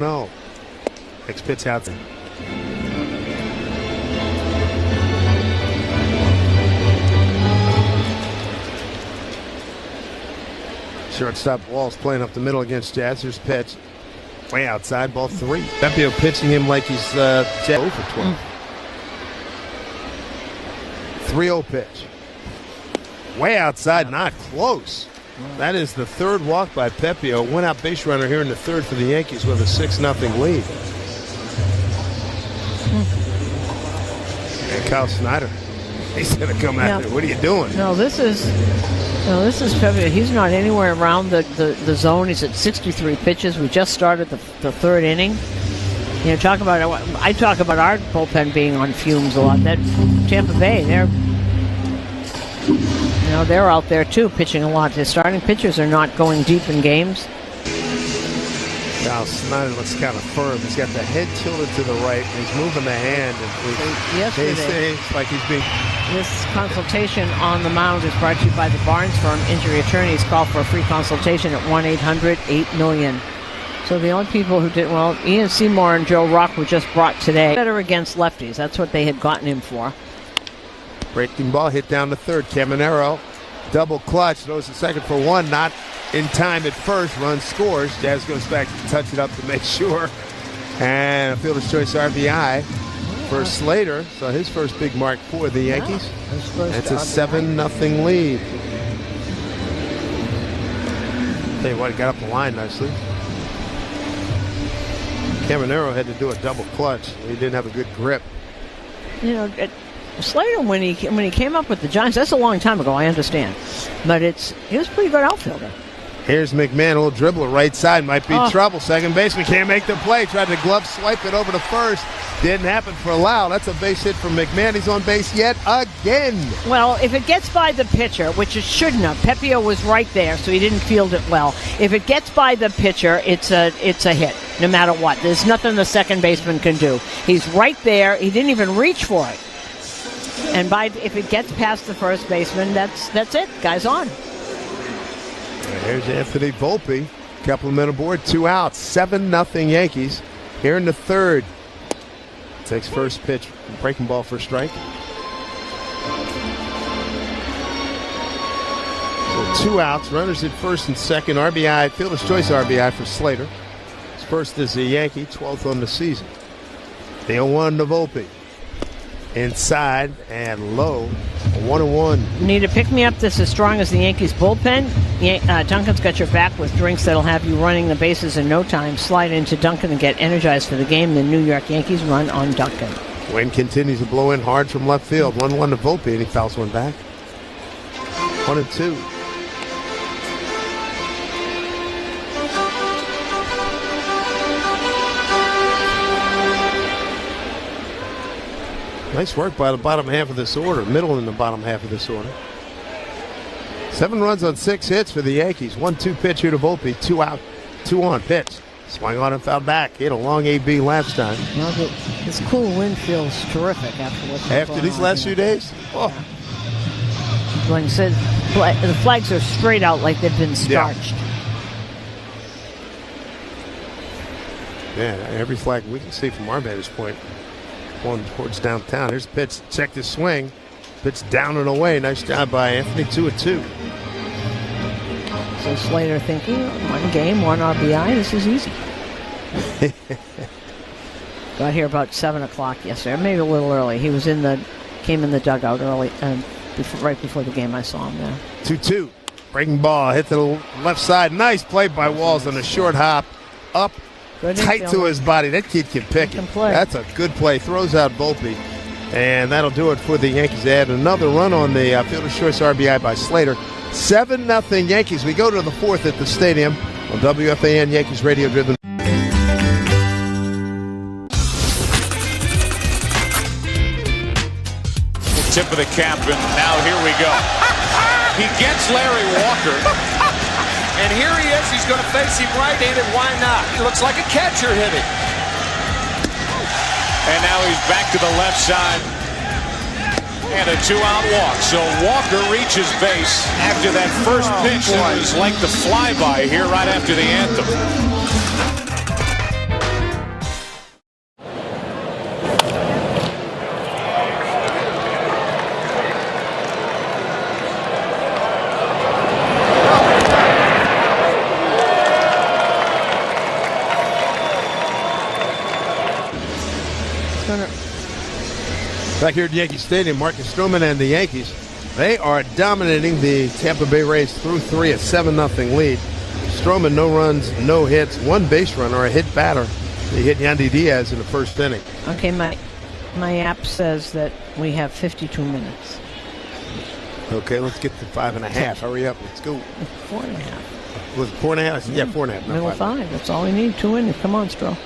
No. Next pitch out there. Shortstop Walls playing up the middle against Jazz. Here's pitch. Way outside, ball 3. Pepio pitching him like he's 0 for 12. 3-0 pitch. Way outside, not close. That is the third walk by Pepio. Went out base runner here in the third for the Yankees with a 6-0 lead. And Kyle Snyder, he's going to come out there. What are you doing? No, this is Pepio. He's not anywhere around the zone. He's at 63 pitches. We just started the third inning. You know, I talk about our bullpen being on fumes a lot. That Tampa Bay, they're out there too, pitching a lot. The starting pitchers are not going deep in games. Kyle Snyder looks kind of firm. He's got the head tilted to the right, and he's moving the hand. It's like he's being... This consultation on the mound is brought to you by the Barnes Firm Injury Attorneys. Call for a free consultation at 1-800-8-million. So the only people who did well, Ian Seymour and Joe Rock were just brought today. Better against lefties. That's what they had gotten him for. Breaking ball hit down to third. Caminero double clutch, throws the second for 1, not in time at first. Run scores. Jazz goes back to touch it up to make sure. And a fielder's choice RBI for Slater. So his first big mark for the Yankees. That's a 7-0 lead. Tell you what, he got up the line nicely. Caminero had to do a double clutch. He didn't have a good grip. You know, Slater, when he came up with the Giants, that's a long time ago, I understand. But he was a pretty good outfielder. Here's McMahon, a little dribbler, right side, might be trouble. Second baseman can't make the play. Tried to glove swipe it over to first. Didn't happen for Lau. That's a base hit from McMahon. He's on base yet again. Well, if it gets by the pitcher, which it shouldn't have, Pepio was right there, so he didn't field it well. If it gets by the pitcher, it's a hit, no matter what. There's nothing the second baseman can do. He's right there. He didn't even reach for it. And if it gets past the first baseman, that's it. Guy's on. There's Anthony Volpe. Couple of men aboard, 2 outs. 7-0 Yankees. Here in the third. Takes first pitch. Breaking ball for a strike. So 2 outs. Runners at first and second. RBI, fielder's choice RBI for Slater. His first is a Yankee, 12th on the season. The 0-1 to Volpe. Inside and low, 1-1. Need a pick-me-up that's as strong as the Yankees bullpen? Duncan's got your back with drinks that'll have you running the bases in no time. Slide into Duncan and get energized for the game. The New York Yankees run on Duncan. Wind continues to blow in hard from left field. 1-1 to Volpe, and he fouls one back. 1-2. Nice work by the bottom half of this order, middle in the bottom half of this order. 7 runs on 6 hits for the Yankees. 1-2 pitch here to Volpe, 2 out, 2 on pitch. Swung on and fouled back. Hit a long AB last time. Well, this cool wind feels terrific after these last few days. Oh. Like I said, the flags are straight out like they've been starched. Yeah, every flag we can see from our vantage point. One towards downtown. Here's the pitch. Check the swing. Pitch down and away. Nice job by Anthony. 2-2. So Slater thinking, 1 game, 1 RBI. This is easy. Got here about 7 o'clock yesterday, maybe a little early. He was came in the dugout early, right before the game. I saw him there. 2-2. Breaking ball hit to the left side. Nice play by Walls on a short hop up. Good tight to his body. That kid can pick it. That's a good play. Throws out Volpe. And that'll do it for the Yankees. They had another run on the fielder's choice RBI by Slater. 7-0 Yankees. We go to the 4th at the stadium on WFAN Yankees Radio Driven. Tip of the cap, and now here we go. He gets Larry Walker. And here he is. He's going to face him right-handed. Why not? He looks like a catcher hitting. And now he's back to the left side. And a 2-out walk. So Walker reaches base after that first pitch. It was like the flyby here right after the anthem. Back here at Yankee Stadium, Marcus Stroman and the Yankees, they are dominating the Tampa Bay Rays through 3, a 7-0 lead. Stroman, no runs, no hits, 1 base runner, a hit batter. He hit Yandy Diaz in the first inning. Okay, my app says that we have 52 minutes. Okay, let's get to 5.5. Hurry up, let's go. 4.5. Was it 4.5? Yeah, 4.5. Middle 5. That's all we need. 2 innings. Come on, Stro.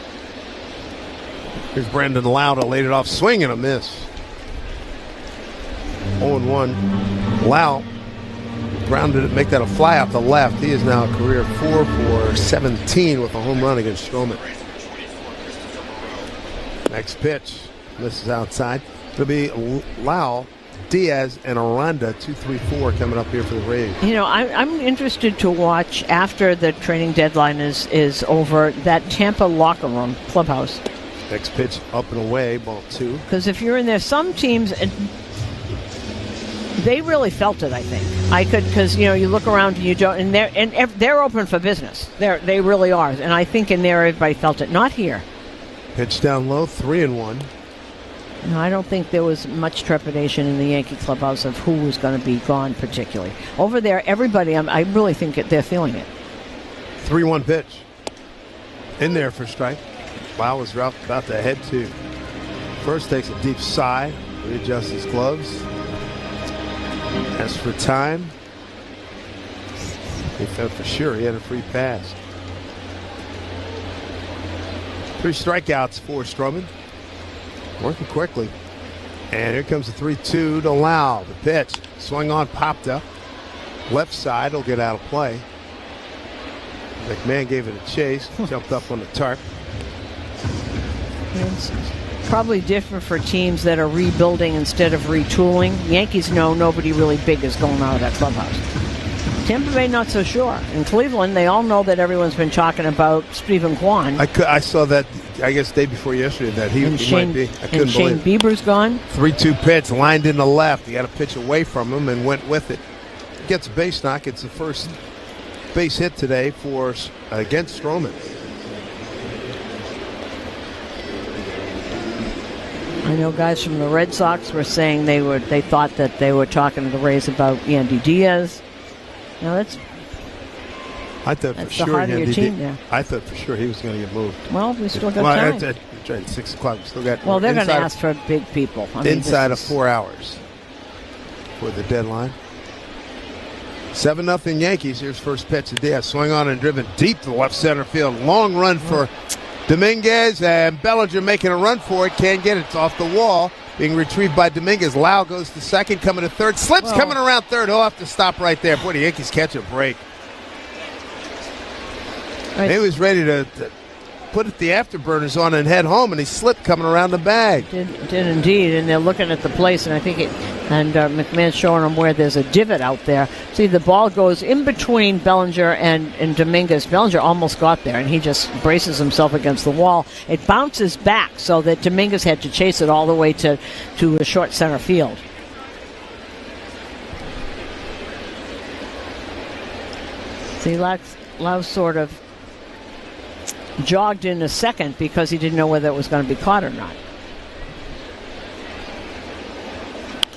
Here's Brandon Lau, laid it off, swing and a miss. 0-1. Lau grounded it, make that a fly out the left. He is now a career 4 for 17 with a home run against Stroman. Next pitch, misses outside. It'll be Lau, Diaz, and Aranda, 2-3-4 coming up here for the Rays. You know, I'm interested to watch after the trading deadline is over that Tampa locker room clubhouse. Next pitch, up and away, ball 2. Because if you're in there, some teams, they really felt it. I think because you look around and you don't, and they're open for business. They really are, and I think in there everybody felt it. Not here. Pitch down low, 3-1. No, I don't think there was much trepidation in the Yankee clubhouse of who was going to be gone particularly. Over there, everybody, I really think they're feeling it. 3-1 pitch. In there for strike. Lau was about to head to first, takes a deep sigh, readjusts his gloves. As for time, he felt for sure he had a free pass. 3 strikeouts for Stroman. Working quickly. And here comes the 3-2 to Lau. The pitch. Swung on, popped up. Left side will get out of play. McMahon gave it a chase. Jumped up on the tarp. It's probably different for teams that are rebuilding instead of retooling. Yankees know nobody really big is going out of that clubhouse. Tampa Bay, not so sure. In Cleveland, they all know that everyone's been talking about Stephen Kwan. I saw that, I guess, day before yesterday that he might be. I couldn't Shane believe Bieber's gone. 3-2 pitch, lined in the left. He got a pitch away from him and went with it. Gets a base knock. It's the first base hit today against Stroman. I know guys from the Red Sox were saying they thought that they were talking to the Rays about Yandy Diaz. Now that's for sure. The heart of your team there. I thought for sure he was going to get moved. Well, we still got time. That's right, 6 o'clock. We still got. Well, they're going to ask for big people. Inside of 4 hours for the deadline. 7-0 Yankees. Here's first pitch of Diaz. Swung on and driven deep to left center field. Long run for Dominguez, and Bellinger making a run for it. Can't get it. It's off the wall. Being retrieved by Dominguez. Lau goes to second, coming to third. Slips coming around third. He'll have to stop right there. Boy, the Yankees catch a break. Right. He was ready to put the afterburners on and head home, and he slipped coming around the bag. Did indeed, and they're looking at the place, and I think McMahon's showing them where there's a divot out there. See, the ball goes in between Bellinger and Dominguez. Bellinger almost got there, and he just braces himself against the wall. It bounces back so that Dominguez had to chase it all the way to a short center field. See, Lau sort of jogged in a second because he didn't know whether it was going to be caught or not.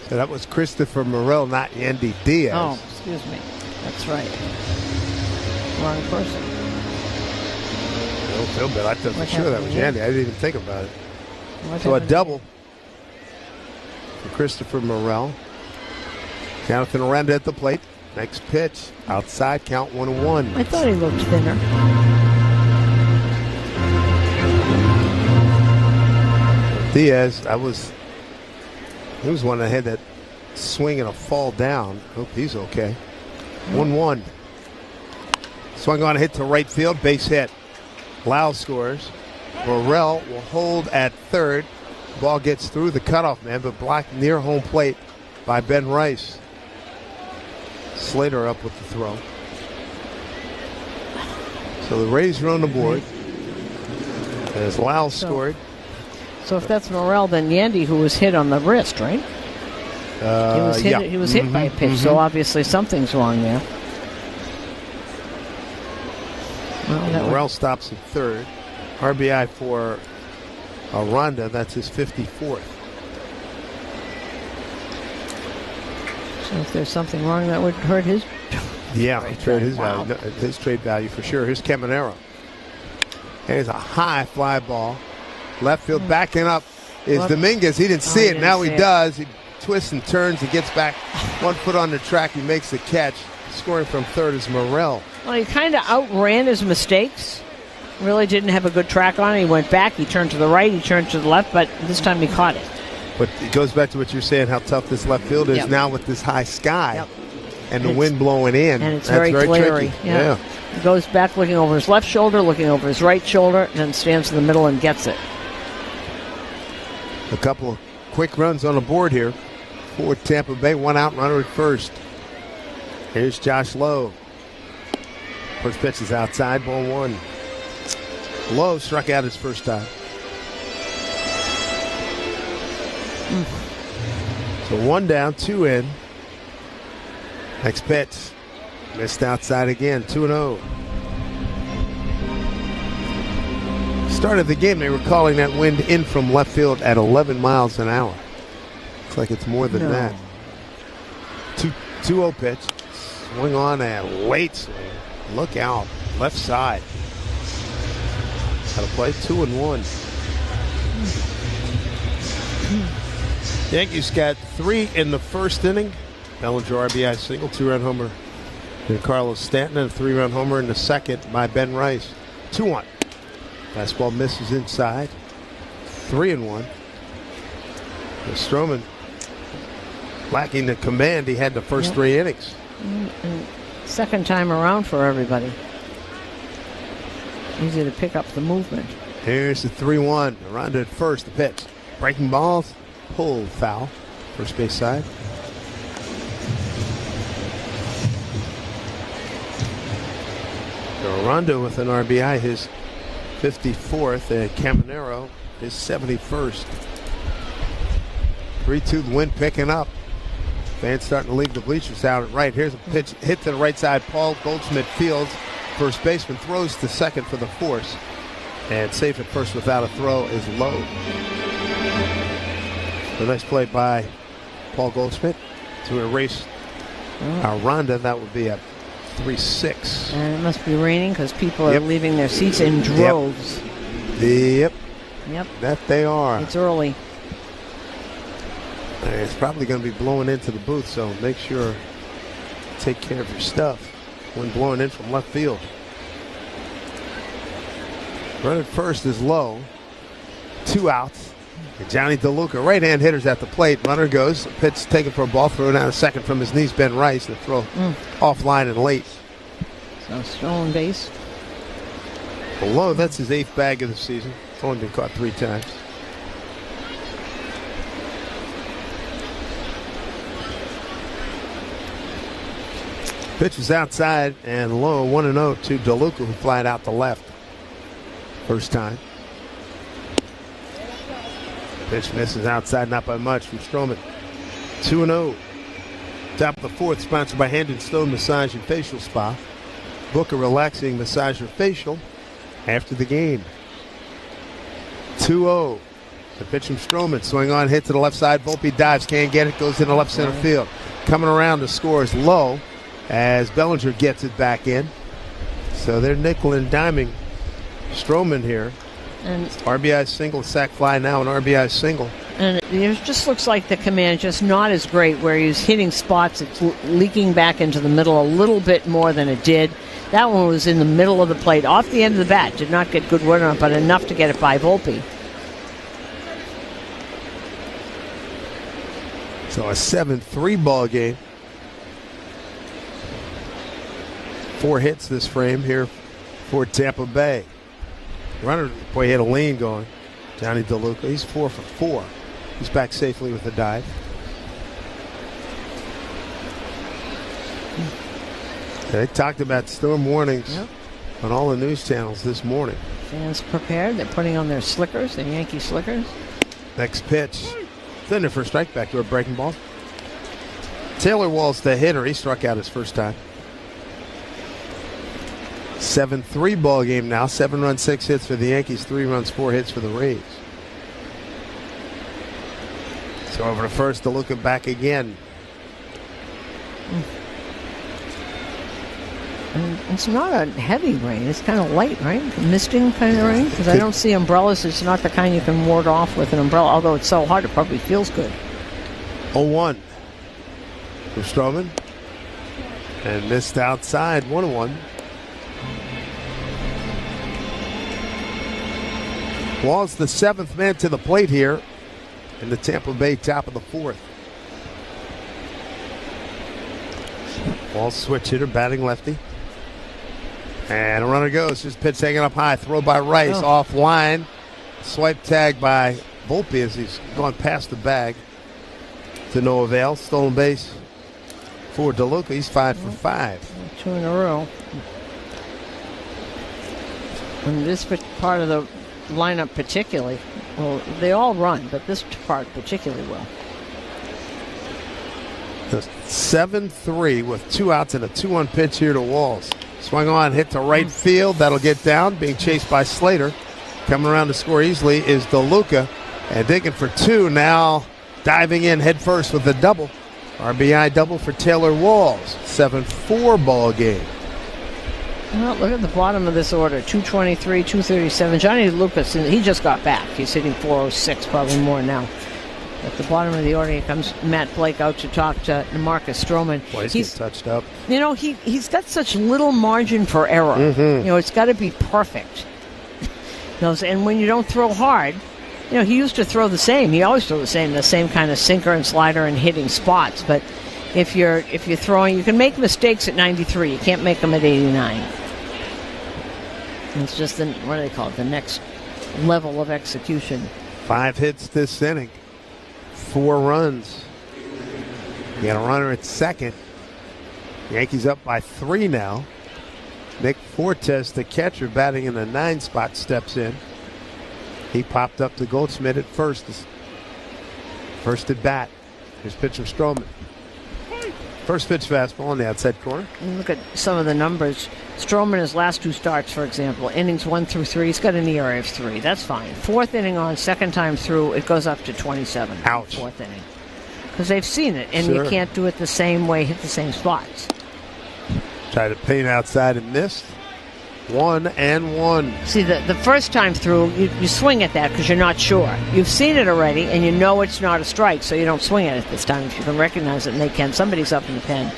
So that was Christopher Morel, not Yandy Diaz. Oh, excuse me. That's right. Wrong person. I don't feel bad. I thought for sure that was Yandy. I didn't even think about it. So a double for Christopher Morel. Jonathan Aranda at the plate. Next pitch. Outside, count 1-1. I thought he looked thinner. Diaz, he was one that had that swing and a fall down. Hope he's okay. 1-1. Swung on a hit to right field, base hit. Lau scores. Morel will hold at third. Ball gets through the cutoff man, but blocked near home plate by Ben Rice. Slater up with the throw. So the Rays are on the board. As Lau scored. So if that's Morel, then Yandy, who was hit on the wrist, right? He was hit by a pitch, so obviously something's wrong there. Well, Morel stops at third. RBI for Aranda. That's his 54th. So if there's something wrong, that would hurt his. Yeah, trade his Wow. value. No, his trade value for sure. Here's Caminero. There's a high fly ball. Left field backing up is Dominguez. He didn't see it. Now he does. He twists and turns and gets back 1 foot on the track. He makes the catch. Scoring from third is Morel. Well, he kind of outran his mistakes. Really didn't have a good track on it. He went back. He turned to the right. He turned to the left. But this time he caught it. But it goes back to what you're saying, how tough this left field is now with this high sky and the wind blowing in. And it's very glary. Tricky. Yeah. He goes back looking over his left shoulder, looking over his right shoulder, and then stands in the middle and gets it. A couple of quick runs on the board here for Tampa Bay. 1 out, runner at first. Here's Josh Lowe. First pitch is outside, ball 1. Lowe struck out his first time. So 1 down, 2 in. Next pitch. Missed outside again, 2-0. Start of the game, they were calling that wind in from left field at 11 miles an hour. Looks like it's more than that. 2-0 pitch. Swing on a late swing. Look out. Left side. Got to play 2-1. Yankees got 3 in the first inning. Bellinger RBI single, 2-run homer to Carlos Stanton, and a 3-run homer in the second by Ben Rice. 2-1. Fastball misses inside. 3-1. Stroman lacking the command he had the first 3 innings. And second time around for everybody. Easy to pick up the movement. Here's the 3-1. Aranda at first. The pitch. Breaking balls. Pulled foul. First base side. Aranda with an RBI. His 54th. And Caminero his 71st. 3-2. The wind picking up. Fans starting to leave the bleachers out at right. Here's a pitch hit to the right side. Paul Goldschmidt fields. First baseman throws to second for the force. And safe at first without a throw is Lowe. The nice play by Paul Goldschmidt to erase Aranda. That would be a 3-6. And it must be raining because people are leaving their seats in droves. Yep. That they are. It's early. It's probably going to be blowing into the booth, so make sure to take care of your stuff when blowing in from left field. Running first is Lowe. 2 outs. And Johnny DeLuca, right-hand hitters at the plate. Runner goes. Pitch taken for a ball throw down a second from his knees. Ben Rice. The throw offline and late. So stolen base. Lowe, that's his 8th bag of the season. It's only been caught 3 times. Pitch is outside, and Lowe 1-0 to DeLuca, who flied out to left. First time. Pitch misses outside, not by much from Stroman. 2-0. Top of the 4th, sponsored by Hand and Stone Massage and Facial Spa. Book a relaxing massage or facial after the game. 2-0. The pitch from Stroman. Swing on, hit to the left side. Volpe dives, can't get it, goes into left center field. Coming around to score is Lowe as Bellinger gets it back in. So they're nickel and diming Stroman here. And RBI single, sac fly now, an RBI single. And it just looks like the command just not as great where he's hitting spots. It's leaking back into the middle a little bit more than it did. That one was in the middle of the plate, off the end of the bat. Did not get good run on it, but enough to get it by Volpe. So a 7-3 ball game. 4 hits this frame here for Tampa Bay. Runner, boy, he had a lean going. Johnny DeLuca, he's 4 for 4. He's back safely with a dive. They talked about storm warnings on all the news channels this morning. Fans prepared. They're putting on their slickers, their Yankee slickers. Next pitch. Thunder for a strike, back to a breaking ball. Taylor Wall's the hitter. He struck out his first time. 7-3 ball game now. 7 runs, 6 hits for the Yankees. 3 runs, 4 hits for the Rays. So over to first, DeLuca back again. And it's not a heavy rain. It's kind of light, right? Misting kind of rain. Because I don't see umbrellas. It's not the kind you can ward off with an umbrella. Although it's so hard, it probably feels good. 0-1 for Stroman. And missed outside, 1-1. Wall's the 7th man to the plate here in the Tampa Bay top of the 4th. Wall's switch hitter, batting lefty. And a runner goes. His pitch taken up high. Throw by Rice. Offline. Swipe tag by Volpe as he's gone past the bag. To no avail. Stolen base for DeLuca. He's 5 for 5. 2 in a row. And this part of the lineup particularly, well, they all run, but this part particularly well. 7-3 with 2 outs and a 2-1 pitch here to Walls. Swung on, hit to right field. That'll get down. Being chased by Slater. Coming around to score easily is DeLuca. And digging for 2 now. Diving in head first with a double. RBI double for Taylor Walls. 7-4 ball game. Well, look at the bottom of this order. 223, 237. Johnny Lucas, he just got back. He's hitting 406, probably more now. At the bottom of the order, here comes Matt Blake out to talk to Marcus Stroman. Boy, he's touched up. You know, he's got such little margin for error. You know, it's got to be perfect. And when you don't throw hard, you know, he used to throw the same. He always threw the same kind of sinker and slider and hitting spots. But if you're throwing, you can make mistakes at 93. You can't make them at 89. It's just what do they call it? The next level of execution. 5 hits this inning. 4 runs. You got a runner at second. Yankees up by 3 now. Nick Fortes, the catcher, batting in the 9 spot, steps in. He popped up to Goldschmidt at first. First at bat. Here's pitch from Stroman. First pitch fastball on the outside corner. And look at some of the numbers. Stroman, his last 2 starts, for example, innings 1 through 3, he's got an ERA of 3. That's fine. 4th inning on, second time through, it goes up to 27. Ouch. 4th inning. Because they've seen it, and Sure. you can't do it the same way, hit the same spots. Tried to paint outside and missed. 1-1. See, the first time through, you swing at that because you're not sure. You've seen it already, and you know it's not a strike, so you don't swing at it this time if you can recognize it, and they can. Somebody's up in the pen.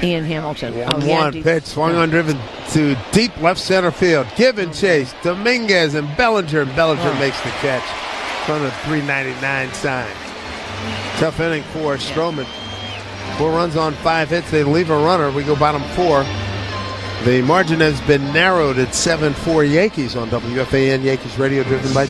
Ian Hamilton. 1-1 pitch, swung on, driven to deep left center field. Give and chase. Dominguez and Bellinger. Bellinger makes the catch. Front of 399 sign. Tough inning for Stroman. 4 runs on 5 hits. They leave a runner. We go bottom 4. The margin has been narrowed at 7-4 Yankees on WFAN Yankees Radio, driven by...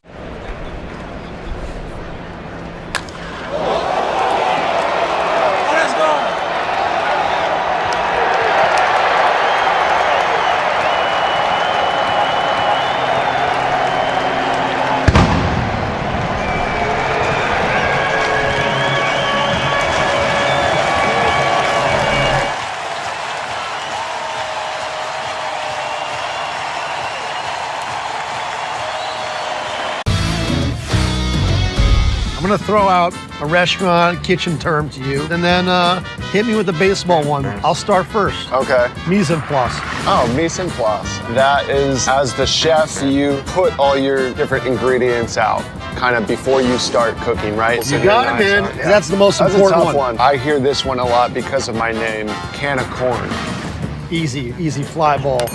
I'm going to throw out a restaurant kitchen term to you, and then hit me with the baseball one. I'll start first. Okay. Mise en place. Oh, mise en place. That is, as the chef, you put all your different ingredients out kind of before you start cooking, right? You got it, man. Yeah. That's the most That's important a tough one. I hear this one a lot because of my name, Can of Corn. Easy fly ball.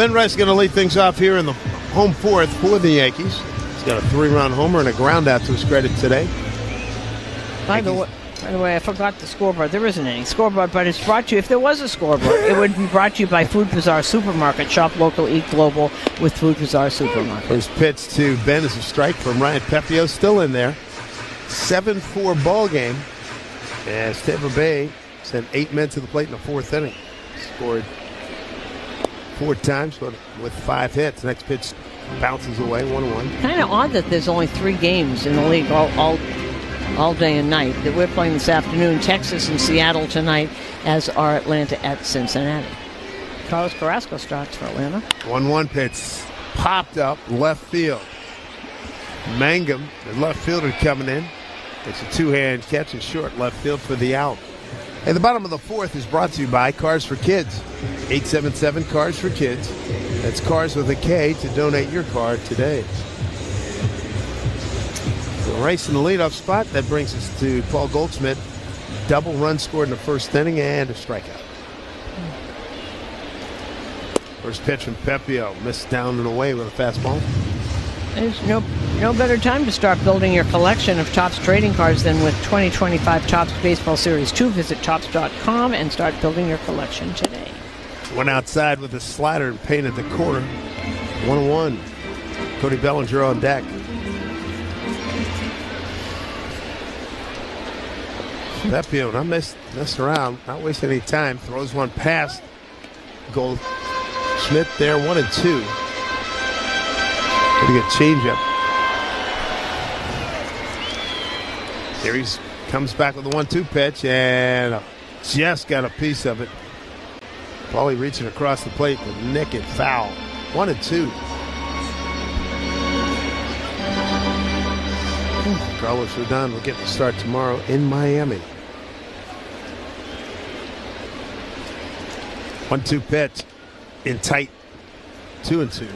Ben Rice going to lead things off here in the home fourth for the Yankees. He's got a 3-run homer and a ground out to his credit today. By the way, I forgot the scoreboard. There isn't any scoreboard, but it's brought to you. If there was a scoreboard, it would be brought to you by Food Bazaar Supermarket. Shop local, eat global with Food Bazaar Supermarket. First pitch to Ben is a strike from Ryan Pepio, still in there. 7-4 ball game as Tampa Bay sent 8 men to the plate in the fourth inning. Scored 4 times, but with 5 hits. Next pitch bounces away, 1-1. Kind of odd that there's only 3 games in the league all day and night. That we're playing this afternoon. Texas and Seattle tonight, as are Atlanta at Cincinnati. Carlos Carrasco starts for Atlanta. 1-1 pitch popped up left field. Mangum, the left fielder, coming in. It's a 2-hand catch in short left field for the out. And the bottom of the fourth is brought to you by Cars for Kids. 877 Cars for Kids. That's Cars with a K to donate your car today. So Rice in the leadoff spot. That brings us to Paul Goldschmidt. Double run scored in the first inning and a strikeout. First pitch from Pepio. Missed down and away with a fastball. There's no better time to start building your collection of Topps trading cards than with 2025 Topps Baseball Series 2. Visit Topps.com and start building your collection today. Went outside with a slider and painted the corner. 1-1. Cody Bellinger on deck. Pepio not messing around, not wasting any time. Throws one past Goldschmidt there, 1-2. Pretty good changeup. Here he comes back with a 1-2 pitch and just got a piece of it. Paulie reaching across the plate to nick it foul. 1-2. Carlos Rodon will get the start tomorrow in Miami. 1-2 pitch in tight. 2-2.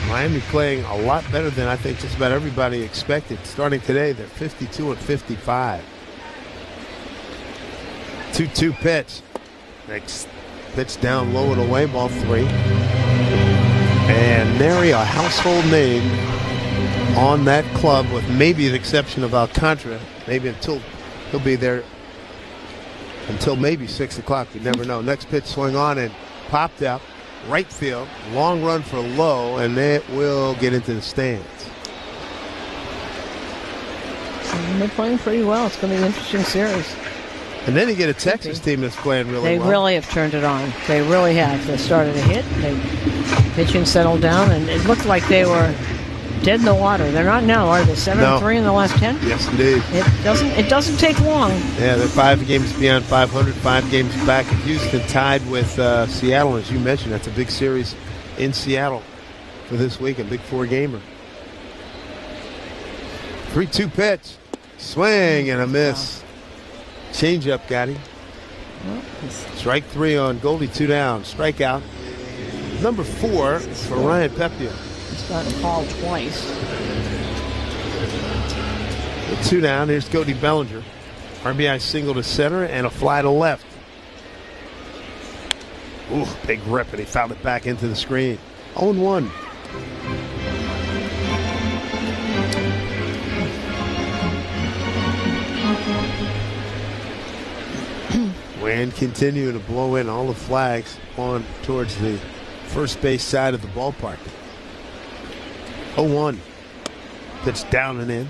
Miami playing a lot better than I think just about everybody expected. Starting today, they're 52-55. 2-2 pitch. Next pitch down low and away, ball 3. And nary a household name on that club, with maybe the exception of Alcantara. Maybe until he'll be there until maybe 6 o'clock. You never know. Next pitch swung on and popped out. Right field, long run for Lowe, and it will get into the stands. They're playing pretty well. It's going to be an interesting series. And then you get a Texas team that's playing really well. They really have turned it on. They really have. They started to hit. They pitching settled down, and it looked like they were dead in the water. They're not now, are they? 7-3 in the last 10? Yes, indeed. It doesn't take long. Yeah, they're 5 games beyond 500, 5 games back in Houston, tied with Seattle. As you mentioned, that's a big series in Seattle for this week, a big 4-gamer. 3-2 pitch. Swing and a miss. Changeup got him. Strike 3 on Goldie, 2 down. Strikeout. Number 4 for Ryan Pepio. He's gotten called twice. With 2 down, here's Cody Bellinger. RBI single to center and a fly to left. Ooh, big rip, and he fouled it back into the screen. 0-1. Wind continuing to blow in all the flags on towards the first base side of the ballpark. 0-1. Pitch down and in.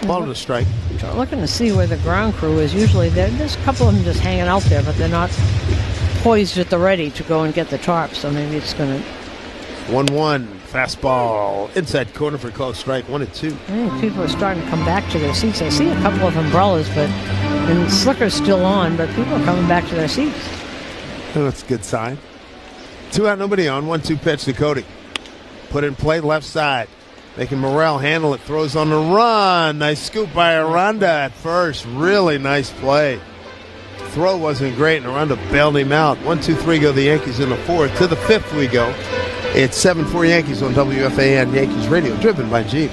Ball to the strike. Looking to see where the ground crew is. Usually there's a couple of them just hanging out there, but they're not poised at the ready to go and get the tarp. So maybe it's going to. 1-1. Fastball inside corner for close strike. 1-2. I think people are starting to come back to their seats. I see a couple of umbrellas, and Slicker's still on, but people are coming back to their seats. Oh, that's a good sign. 2 out, nobody on. 1-2 pitch to Cody. Put in play left side. Making Morrell handle it. Throws on the run. Nice scoop by Aranda at first. Really nice play. Throw wasn't great, and Aranda bailed him out. 1-2-3 go the Yankees in the 4th. To the 5th we go. It's 7-4 Yankees on WFAN Yankees Radio, driven by Jeep.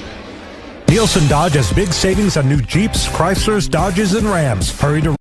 Nielsen Dodge has big savings on new Jeeps, Chryslers, Dodges, and Rams. Hurry to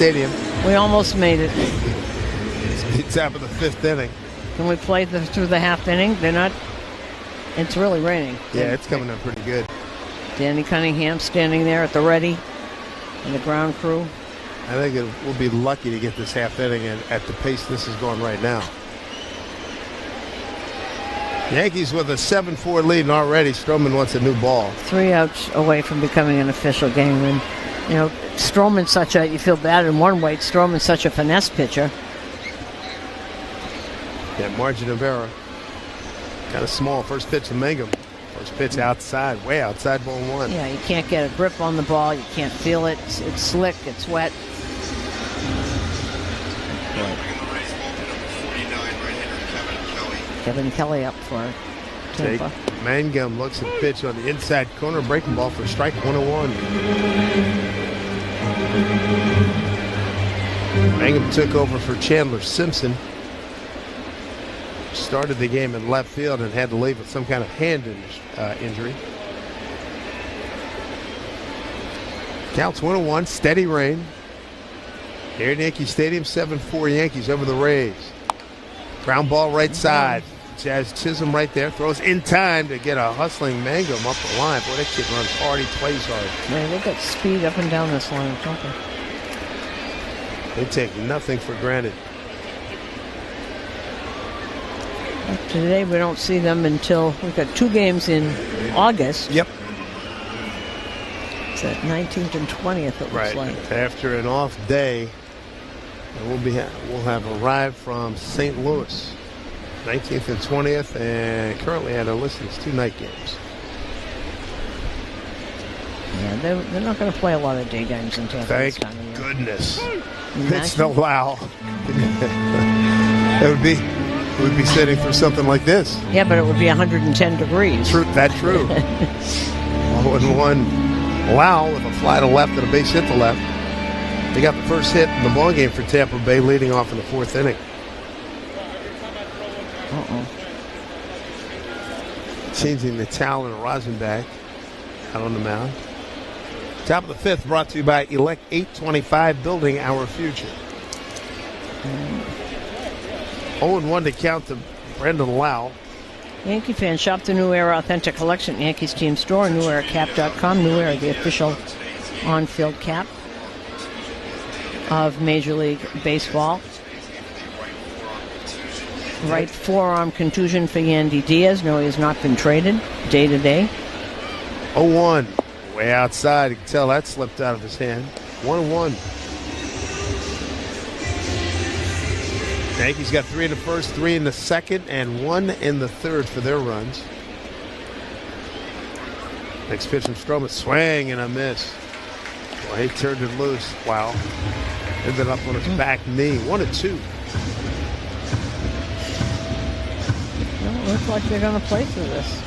Stadium. We almost made it. It's top of the 5th inning. Can we play through the half inning? They're not. It's really raining. Yeah, it's coming in pretty good. Danny Cunningham standing there at the ready, and the ground crew. I think we'll be lucky to get this half inning at the pace this is going right now. Yankees with a 7-4 lead, and already Stroman wants a new ball. 3 outs away from becoming an official game. And, you know, Stroman's you feel bad in one way. Stroman's such a finesse pitcher. Yeah, margin of error. Kind of small. First pitch to Mangum. First pitch outside, way outside, ball 1. Yeah, you can't get a grip on the ball. You can't feel it. It's slick. It's wet. Kevin Kelly up for Tampa. Mangum looks at pitch on the inside corner, breaking ball for strike 101. Mangum took over for Chandler Simpson. Started the game in left field and had to leave with some kind of hand injury. Counts 1-1, steady rain. Here at Yankee Stadium, 7-4 Yankees over the Rays. Ground ball right side. Jazz Chisholm right there. Throws in time to get a hustling Mangum up the line. Boy, that kid runs hard. He plays hard. Man, they got speed up and down this line, don't they? They take nothing for granted. Today we don't see them until we've got 2 games in August. Yep. It's at 19th and 20th, it looks like. After an off day, we'll have arrived from St. Louis. 19th and 20th, and currently at our listings 2 night games. Yeah, they're not going to play a lot of day games in Tampa. Thank goodness. It's the Lao. We'd be sitting for something like this. Yeah, but it would be 110 degrees. True. 1-1 Lao with a fly to left and a base hit to left. They got the first hit in the ballgame for Tampa Bay, leading off in the 4th inning. Changing the towel and Rosenbach out on the mound. Top of the 5th, brought to you by Elect 825, building our future. 0-1 to count to Brendan Lau. Yankee fans, shop the New Era Authentic Collection at Yankees Team Store, NewEraCap.com. New Era, the official on-field cap of Major League Baseball. Right forearm contusion for Yandy Diaz. No, he has not been traded day to day. 0-1. Way outside. You can tell that slipped out of his hand. 1-1. Yankees got 3 in the first, 3 in the second, and 1 in the third for their runs. Next pitch from Stroman. Swing and a miss. Well, he turned it loose. Wow. Ended up on his back knee. 1-2. It looks like they're going to play through this.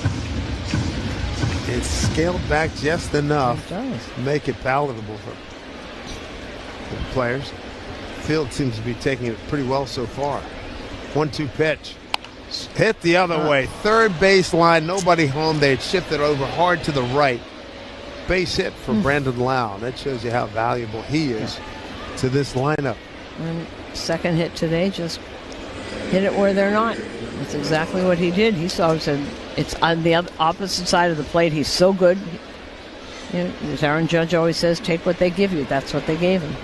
It's scaled back just enough It does. to make it palatable for the players. Field seems to be taking it pretty well so far. 1-2 pitch. Hit the other way. Third base line, nobody home. They had shifted over hard to the right. Base hit for Brandon Lau. That shows you how valuable he is to this lineup. And second hit today, just hit it where they're not. That's exactly what he did. He saw it. It's on the opposite side of the plate. He's so good. You know, as Aaron Judge always says, take what they give you. That's what they gave him.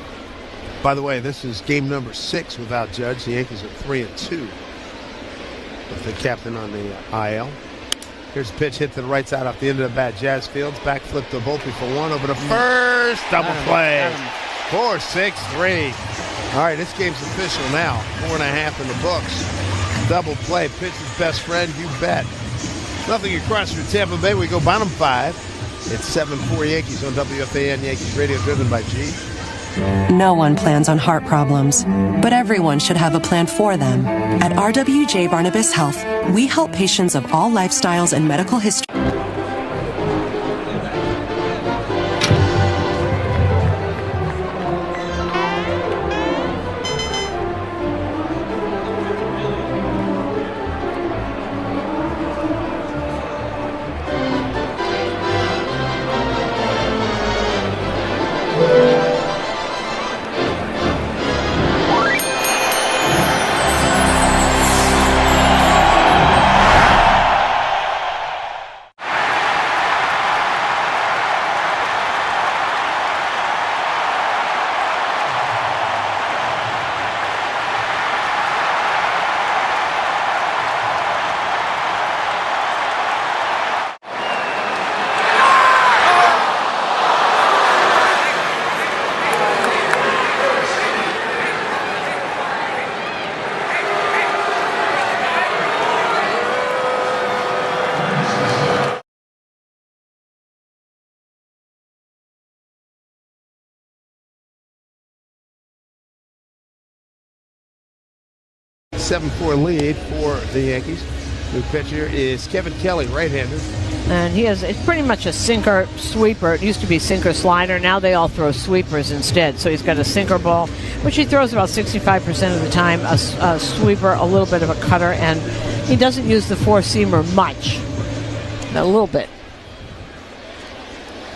By the way, this is game number 6 without Judge. The Yankees are 3-2 with the captain on the IL. Here's a pitch hit to the right side off the end of the bat. Jazz Fields back flip to Volpe for 1 over to first. Double play. 4-6-3. All right, this game's official now. 4.5 in the books. Double play. Pitcher's best friend, you bet. Nothing across from Tampa Bay. We go bottom 5. It's 7-4 Yankees on WFAN Yankees Radio, driven by G. No one plans on heart problems, but everyone should have a plan for them. At RWJ Barnabas Health, we help patients of all lifestyles and medical history. 7-4 lead for the Yankees. New pitcher is Kevin Kelly, right-hander. And it's pretty much a sinker sweeper. It used to be sinker slider. Now they all throw sweepers instead. So he's got a sinker ball, which he throws about 65% of the time, a sweeper, a little bit of a cutter, and he doesn't use the four-seamer much. A little bit.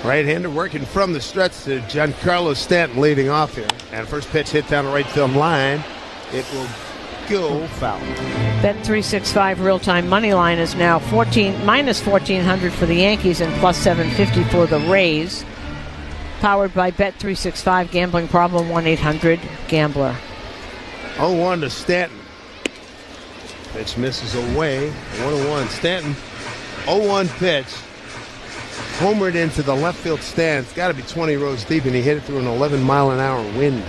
Right-hander working from the stretch to Giancarlo Stanton leading off here. And first pitch hit down the right field line. It will go foul. Bet365 real-time money line is now minus 1,400 for the Yankees and plus 750 for the Rays. Powered by Bet365. Gambling problem, 1-800-GAMBLER. 0-1 to Stanton. Pitch misses away. 1-1. Stanton, 0-1 pitch. Homered into the left field stands. Got to be 20 rows deep, and he hit it through an 11-mile-an-hour wind.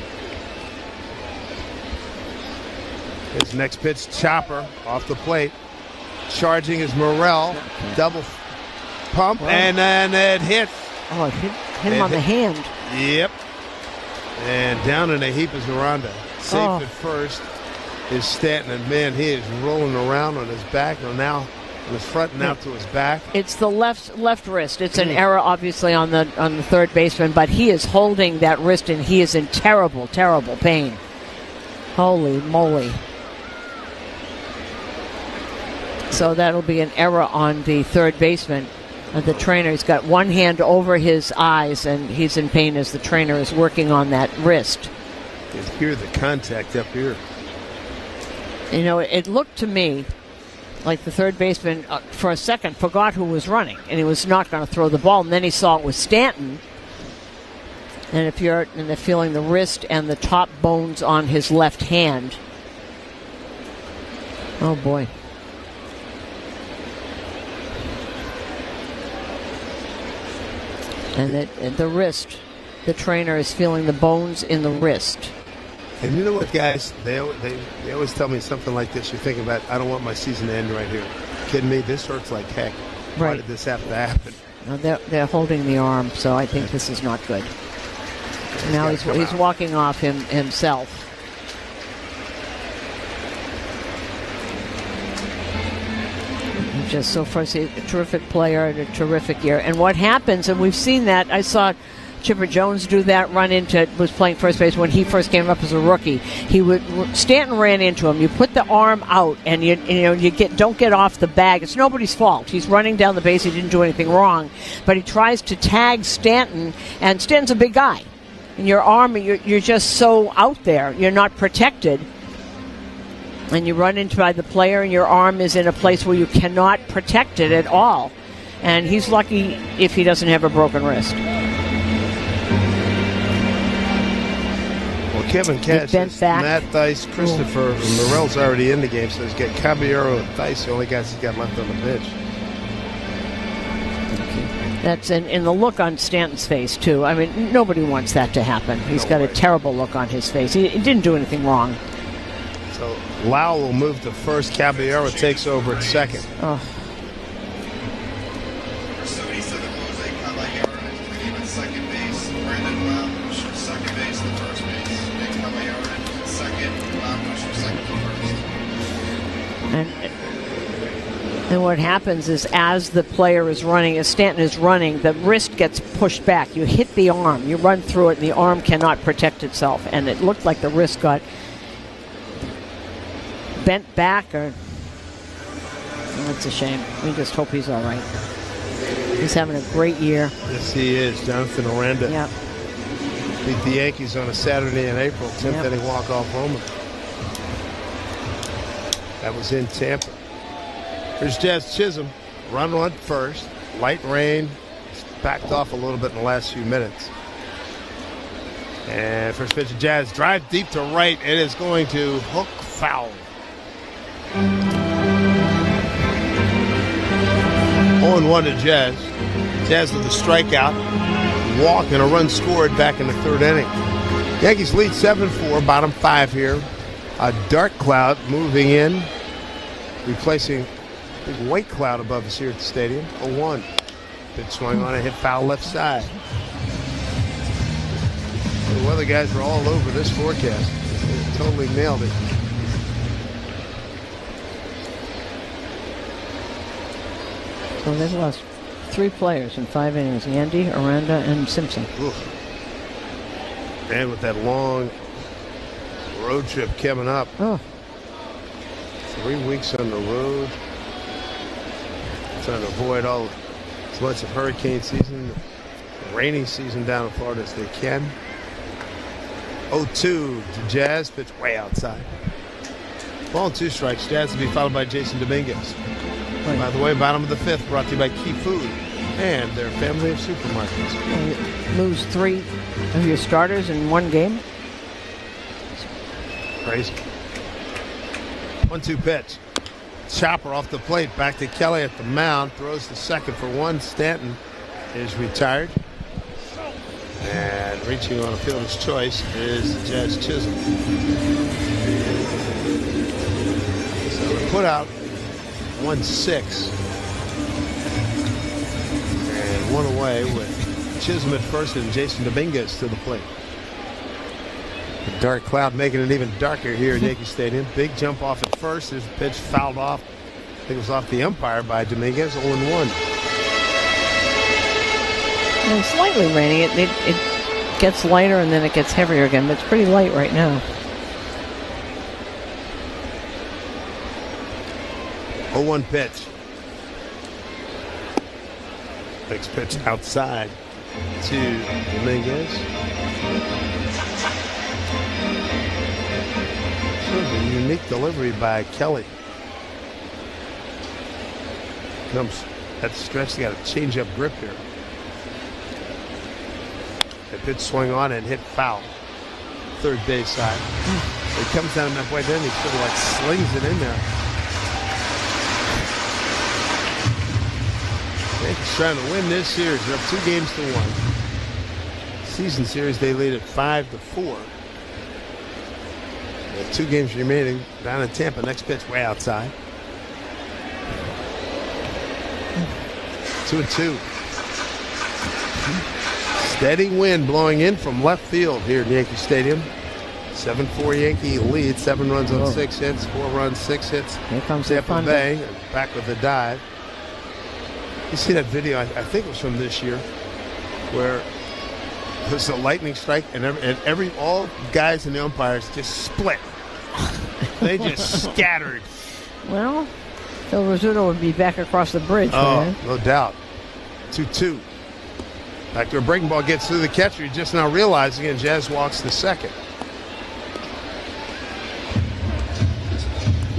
His next pitch, chopper off the plate. Charging is Morel. Double pump, and then it hit. Oh, it hit him on the hand. Yep. And down in a heap is Aranda. Safe at first is Stanton, and man, he is rolling around on his back, or now on his front and out to his back. It's the left wrist. It's an error, obviously, on the third baseman, but he is holding that wrist, and he is in terrible, terrible pain. Holy moly. So that'll be an error on the third baseman. The trainer, he's got one hand over his eyes, and he's in pain as the trainer is working on that wrist. You hear the contact up here. You know, it looked to me like the third baseman, for a second, forgot who was running, and he was not going to throw the ball. And then he saw it was Stanton. And if you're feeling the wrist and the top bones on his left hand. Oh, boy. And the wrist, the trainer is feeling the bones in the wrist. And you know what, guys? They always tell me something like this. You're thinking about, I don't want my season to end right here. Kidding me? This hurts like heck. Right. Why did this have to happen? Now they're holding the arm, so I think this is not good. Now he's walking off himself. Just so far, he's a terrific player and a terrific year. And what happens, and we've seen that, I saw Chipper Jones do that, was playing first base when he first came up as a rookie. Stanton ran into him. You put the arm out, and don't get off the bag. It's nobody's fault. He's running down the base. He didn't do anything wrong, but he tries to tag Stanton, and Stanton's a big guy. And your arm, you're just so out there. You're not protected. And you run into the player, and your arm is in a place where you cannot protect it at all. And he's lucky if he doesn't have a broken wrist. Well, Kevin Cash, Matt Thice, Christopher Morel's already in the game, so he's got Caballero and Thice, the only guys he's got left on the bench. That's in the look on Stanton's face, too. I mean, nobody wants that to happen. He's got a terrible look on his face. He didn't do anything wrong. So Lau will move to first. Caballero takes over at second. Oh. And what happens is, as the player is running, as Stanton is running, the wrist gets pushed back. You hit the arm, you run through it, and the arm cannot protect itself. And it looked like the wrist got bent back, or that's a shame. We just hope he's all right. He's having a great year. Yes, he is. Jonathan Aranda beat the Yankees on a Saturday in April. 10th inning walk-off homer. That was in Tampa. Here's Jazz Chisholm. Run first. Light rain. Backed off a little bit in the last few minutes. And first pitch of Jazz. Drive deep to right. It is going to hook foul. 0-1 to Jazz. Jazz with a strikeout, walk, and a run scored back in the third inning. Yankees lead 7-4, bottom 5 here. A dark cloud moving in, replacing a big white cloud above us here at the stadium. 0-1. Big swing on a hit foul left side. The weather guys were all over this forecast. They totally nailed it. Well, they've lost 3 players in 5 innings. Yandy, Aranda, and Simpson. Oof. And with that long road trip coming up. 3 weeks on the road. Trying to avoid as much of hurricane season, rainy season down in Florida as they can. 0-2 to Jazz, pitch way outside. Ball and 2 strikes. Jazz to be followed by Jason Dominguez. Right. By the way, bottom of the 5th, brought to you by Key Food and their family of supermarkets. And lose 3 of your starters in 1 game? Crazy. 1-2 pitch. Chopper off the plate. Back to Kelly at the mound. Throws the second for 1. Stanton is retired. And reaching on a fielder's choice is Jazz Chisholm. So the put out 1-6. And 1 away with Chisholm at first and Jason Dominguez to the plate. The dark cloud making it even darker here at Yankee Stadium. Big jump off at first. There's a pitch fouled off. I think it was off the umpire by Dominguez. 0-1. And slightly raining. It gets lighter and then it gets heavier again, but it's pretty light right now. 0-1 pitch. Next pitch outside to Dominguez. Sort of a unique delivery by Kelly. Comes at the stretch. They got a change-up grip here. The pitch swung on and hit foul. Third base side. It comes down that way, then he sort of like slings it in there. Yankees trying to win this series. They're up 2-1. Season series, they lead at 5-4. They have 2 games remaining down in Tampa. Next pitch way outside. 2-2. Steady wind blowing in from left field here at Yankee Stadium. 7-4 Yankee lead. 7 runs on 6 hits. 4 runs, 6 hits. Here comes Tampa Bay back with the dive. You see that video? I think it was from this year, where there's a lightning strike and all guys and the umpires just split. They just scattered. Well, Phil Rizzuto would be back across the bridge. Oh, no doubt. 2-2. After a breaking ball gets through the catcher, he just now realizing it. Jazz walks the second.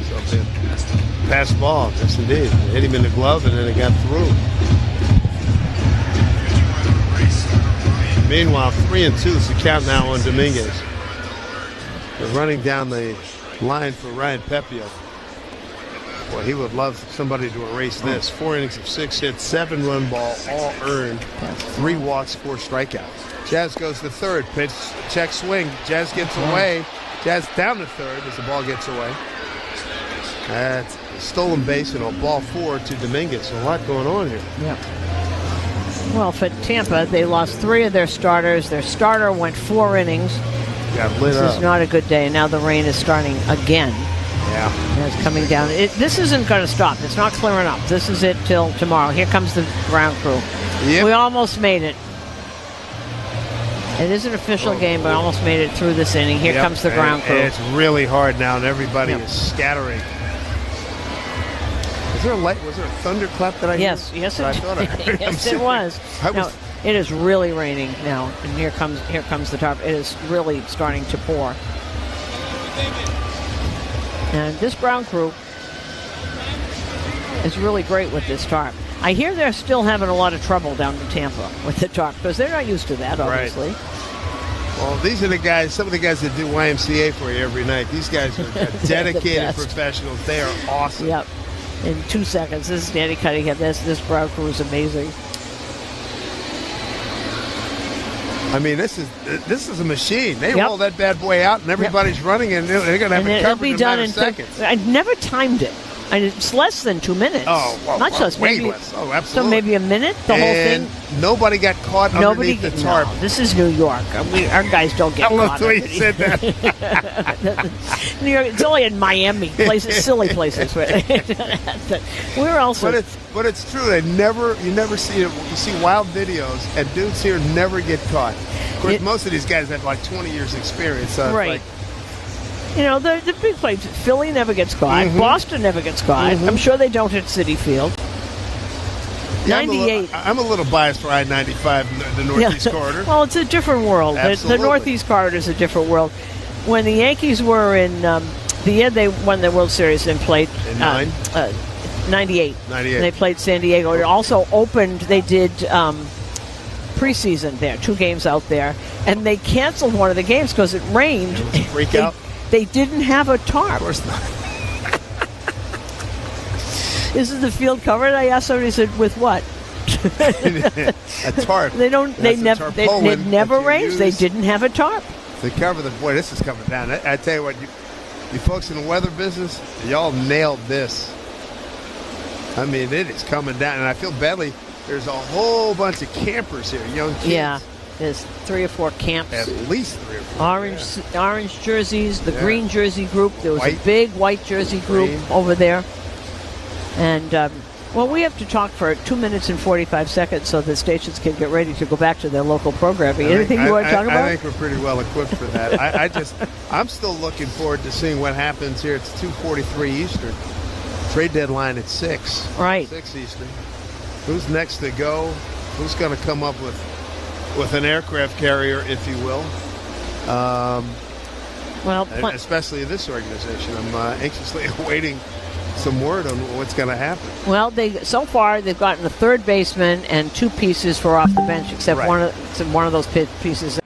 So pass ball, yes indeed. It hit him in the glove and then it got through. Meanwhile, 3-2 is the count now on Dominguez. They're running down the line for Ryan Pepio. Well, he would love somebody to erase this. 4 innings of 6 hits, 7 run ball, all earned. 3 walks, 4 strikeouts. Jazz goes to third. Pitch, check swing. Jazz gets away. Jazz down to third as the ball gets away. That's a stolen base and a ball 4 to Dominguez. A lot going on here. Yeah. Well, for Tampa, they lost 3 of their starters. Their starter went 4 innings. Got lit up. This is not a good day. Now the rain is starting again. Yeah. And it's coming down. This isn't going to stop. It's not clearing up. This is it till tomorrow. Here comes the ground crew. Yep. We almost made it. It is an official game, but almost made it through this inning. Here comes the ground crew. It's really hard now, and everybody is scattering. Was there a thunderclap that I Yes, heard? yes, I thought I heard. yes, it was. Now, it is really raining now, and here comes the tarp. It is really starting to pour. And this ground crew is really great with this tarp. I hear they're still having a lot of trouble down in Tampa with the tarp because they're not used to that, obviously. Right. Well, these are the guys, some of the guys that do YMCA for you every night. These guys are dedicated professionals. They are awesome. Yep. In 2 seconds, this is Danny Cunningham. This ground crew is amazing. I mean, this is a machine. They roll that bad boy out, and everybody's running, and they're going to have it covered in a matter of seconds. I never timed it. And it's less than 2 minutes. Oh, well, not just way maybe, less. Oh, so absolutely. maybe a minute. The whole And thing. nobody got caught underneath the tarp. No, this is New York. Our guys don't get I love caught. the way you said that. New York. It's only in Miami, places, silly places. We're also. But it's true. You never see it. You see wild videos, and dudes here never get caught. Of course, most of these guys have like 20 years experience. So right. You know, the big places. Philly never gets caught. Mm-hmm. Boston never gets caught. Mm-hmm. I'm sure they don't at Citi Field. Yeah, 98. I'm a little biased for I-95, the Northeast Corridor. Well, it's a different world. The Northeast Corridor is a different world. When the Yankees were in the year they won the World Series and played In 98. And they played San Diego. It also opened. They did preseason there, 2 games out there, and they canceled one of the games because it rained. It was a freak out. They didn't have a tarp. Of course not. Isn't the field covered? I asked somebody. Said with what? A tarp. They don't. They never. It never rains. They didn't have a tarp. They cover the. Boy, this is coming down. I tell you what, you folks in the weather business, y'all nailed this. I mean, it is coming down, and I feel badly. There's a whole bunch of campers here, young kids. Yeah, there's 3 or 4 camps. At least 3 or 4. Orange jerseys, the green jersey group. There was a big white jersey group Green. over there. And, well, we have to talk for 2 minutes and 45 seconds so the stations can get ready to go back to their local programming. Anything you want to talk about? I think we're pretty well equipped for that. I'm still looking forward to seeing what happens here. It's 2:43 Eastern. Trade deadline at 6. Right. 6 Eastern. Who's next to go? Who's going to come up with an aircraft carrier, if you will? Especially this organization. I'm anxiously awaiting some word on what's going to happen. Well, so far they've gotten a third baseman and 2 pieces for off the bench, except one of those pieces.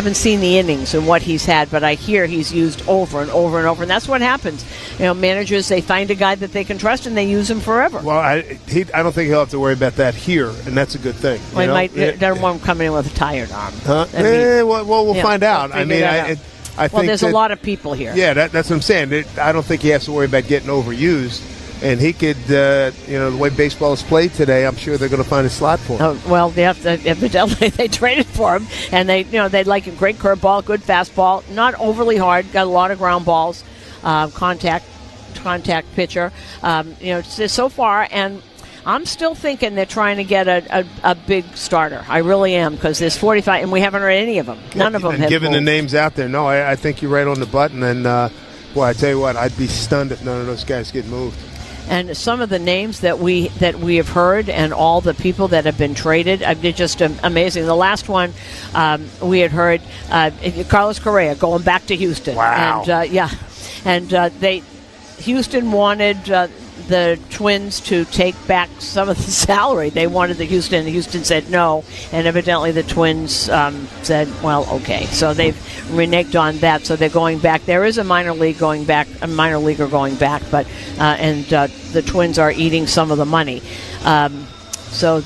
haven't seen the innings and what he's had, but I hear he's used over and over and over, and that's what happens. Managers, they find a guy that they can trust and they use him forever. Well, I don't think he'll have to worry about that here, and that's a good thing. Well, he don't want him coming in with a tired arm. Huh? We'll find out. I mean, I think there's a lot of people here. Yeah, that's what I'm saying. I don't think he has to worry about getting overused. And he could, the way baseball is played today, I'm sure they're going to find a slot for him. Well, evidently they traded for him, and they like a great curveball, good fastball, not overly hard, got a lot of ground balls, contact pitcher. So far, and I'm still thinking they're trying to get a big starter. I really am, because there's 45, and we haven't heard any of them. None of them have given moved. The names out there. No, I think you're right on the button, and boy, I tell you what, I'd be stunned if none of those guys get moved. And some of the names that we have heard, and all the people that have been traded, they're just amazing. The last one we had heard, Carlos Correa going back to Houston. Wow. And Houston wanted the Twins to take back some of the salary. They wanted Houston said no, and evidently the Twins said, well, okay. So they've reneged on that, so they're going back. There is a minor leaguer going back, but the Twins are eating some of the money. So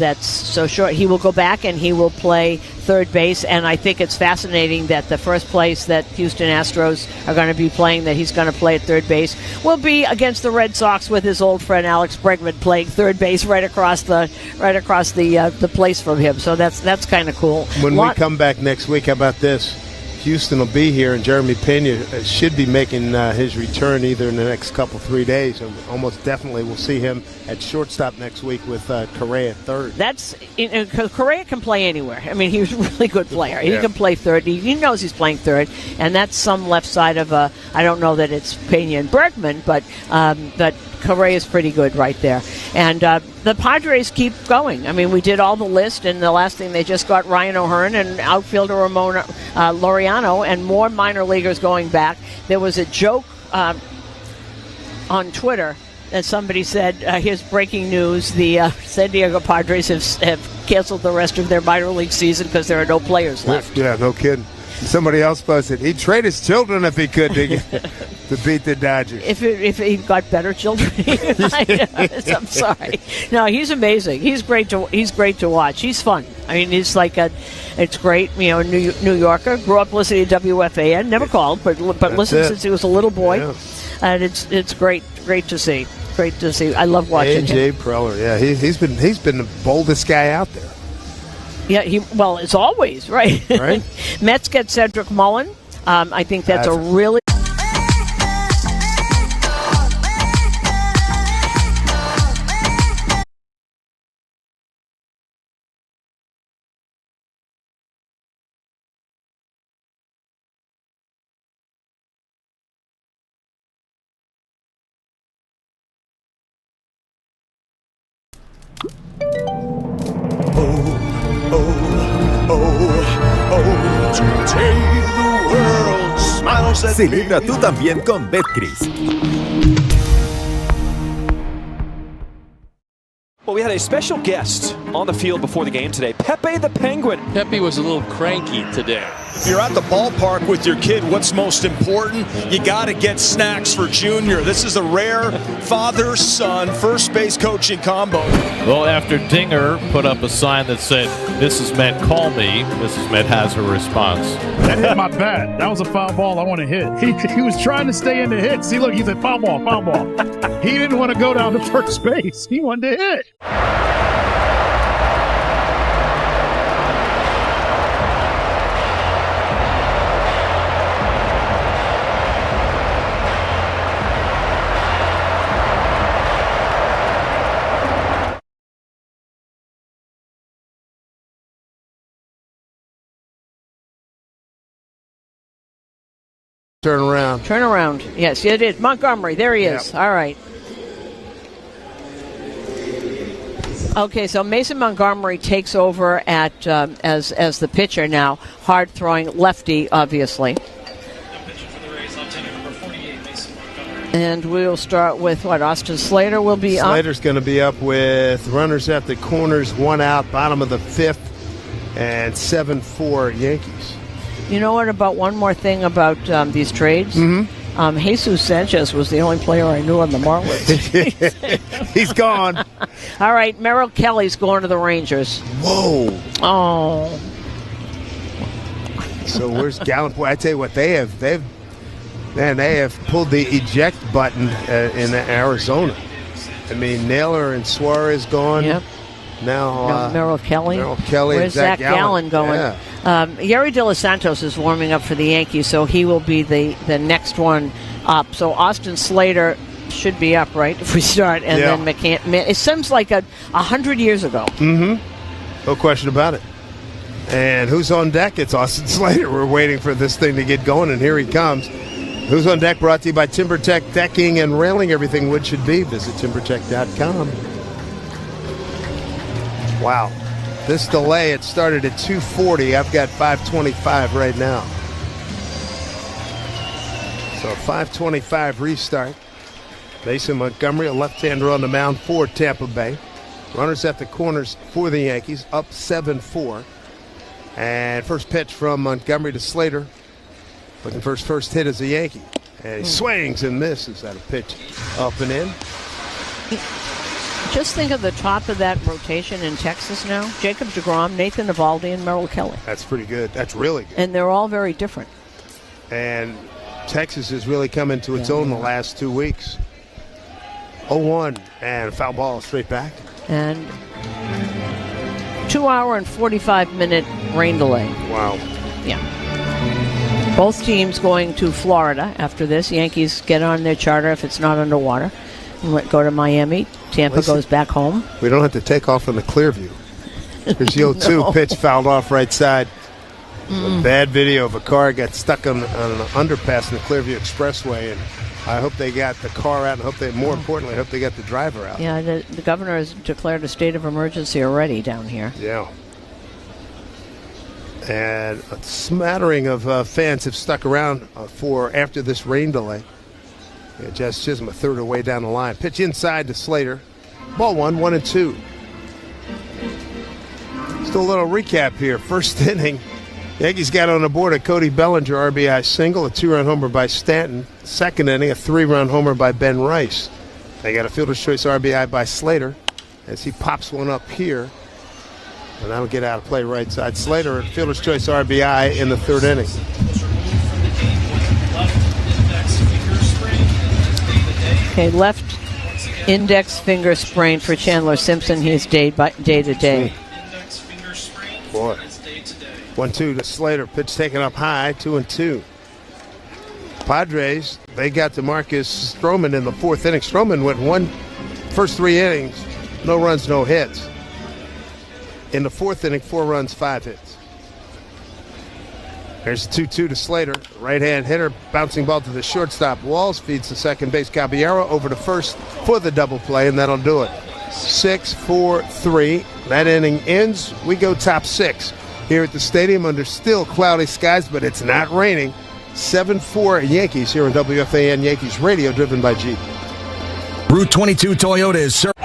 sure. He will go back and he will play third base, and I think it's fascinating that the first place that Houston Astros are going to be playing, that he's going to play at third base, will be against the Red Sox with his old friend Alex Bregman playing third base right across the place from him. So that's kind of cool. When we come back next week, how about this? Houston will be here, and Jeremy Pena should be making his return either in the next 3 days. And almost definitely we'll see him at shortstop next week with Correa at third. Because Correa can play anywhere. I mean, he's a really good player. He can play third. He knows he's playing third, and that's some left side of I don't know that it's Pena and Bergman, but Correa is pretty good right there. And the Padres keep going. I mean, we did all the list, and the last thing they just got Ryan O'Hearn and outfielder Ramon Laureano, and more minor leaguers going back. There was a joke on Twitter that somebody said, here's breaking news, the San Diego Padres have canceled the rest of their minor league season because there are no players left. Yeah, no kidding. Somebody else posted, he'd trade his children if he could to beat the Dodgers. If he got better children, I'm sorry. No, he's amazing. He's great to watch. He's fun. I mean, it's great. New Yorker, grew up listening to WFAN, never called, but listened since he was a little boy, and it's great to see. Great to see. I love watching him. AJ Preller, he's been the boldest guy out there. Yeah, it's always, right? Right. Mets get Cedric Mullen. I think that's a really... Celebra tú también con Betcris. Well, we had a special guest on the field before the game today, Pepe the Penguin. Pepe was a little cranky today. If you're at the ballpark with your kid, what's most important? You got to get snacks for Junior. This is a rare father-son first base coaching combo. Well, after Dinger put up a sign that said, "Mrs. Met, call me," Mrs. Met has her response. That hit my bat. That was a foul ball I want to hit. He was trying to stay in the hit. See, look, he said foul ball, foul ball. He didn't want to go down to first base. He wanted to hit. Turn around. Yes, it is. Montgomery, there he is. Yep. All right. Okay, so Mason Montgomery takes over at as the pitcher now. Hard throwing lefty, obviously. And we'll start with Austin Slater will be up. Slater's going to be up with runners at the corners, one out, bottom of the fifth, and 7-4 Yankees. You know what about one more thing about these trades? Mm-hmm. Jesus Sanchez was the only player I knew on the Marlins. He's gone. All right, Merrill Kelly's going to the Rangers. Whoa. Oh. So where's Gallup? I tell you what, they have pulled the eject button in Arizona. I mean, Naylor and Suarez gone. Yep. Now Merrill Kelly. Where's Zach Gallen going? Yeah. Yeri De Los Santos is warming up for the Yankees, so he will be the next one up. So Austin Slater should be up, right, if we start. And then McCann. It seems like 100 years ago. Mm-hmm. No question about it. And who's on deck? It's Austin Slater. We're waiting for this thing to get going, and here he comes. Who's on deck? Brought to you by TimberTech Decking and Railing. Everything wood should be. Visit TimberTech.com. Wow. This delay, it started at 2:40. I've got 5:25 right now. So 5:25 restart. Mason Montgomery, a left-hander on the mound for Tampa Bay. Runners at the corners for the Yankees, up 7-4. And first pitch from Montgomery to Slater. Looking for his first hit as a Yankee. And he swings and misses at a pitch up and in. Just think of the top of that rotation in Texas now. Jacob deGrom, Nathan Eovaldi, and Merrill Kelly. That's pretty good. That's really good. And they're all very different. And Texas has really come into its own the last 2 weeks. 0-1 and a foul ball straight back. And 2 hour and 45-minute rain delay. Wow. Yeah. Both teams going to Florida after this. Yankees get on their charter if it's not underwater. Go to Miami. Tampa goes back home. We don't have to take off on the Clearview. There's the 0-2 pitch fouled off right side. A bad video of a car got stuck on an underpass in the Clearview Expressway, and I hope they got the car out, and more importantly, I hope they got the driver out. Yeah, the governor has declared a state of emergency already down here. Yeah. And a smattering of fans have stuck around for after this rain delay. Yeah, Jess Chisholm a third away down the line. Pitch inside to Slater. Ball 1-2. Just a little recap here. First inning, Yankees got on the board a Cody Bellinger RBI single, a 2-run homer by Stanton. Second inning, a 3-run homer by Ben Rice. They got a fielder's choice RBI by Slater as he pops one up here. And that'll get out of play right side. Slater, fielder's choice RBI in the third inning. Okay, left index finger sprain for Chandler Simpson. He's day to day. Boy. 1-2 to Slater. Pitch taken up high, 2-2. Padres, they got to Marcus Stroman in the fourth inning. Stroman went first 3 innings, no runs, no hits. In the fourth inning, 4 runs, 5 hits. There's a 2-2 to Slater. Right-hand hitter, bouncing ball to the shortstop. Walls feeds to second base. Caballero over to first for the double play, and that'll do it. 6-4-3. That inning ends. We go top 6 here at the stadium under still cloudy skies, but it's not raining. 7-4 Yankees here on WFAN Yankees Radio, driven by Jeep. Route 22 Toyota is serving.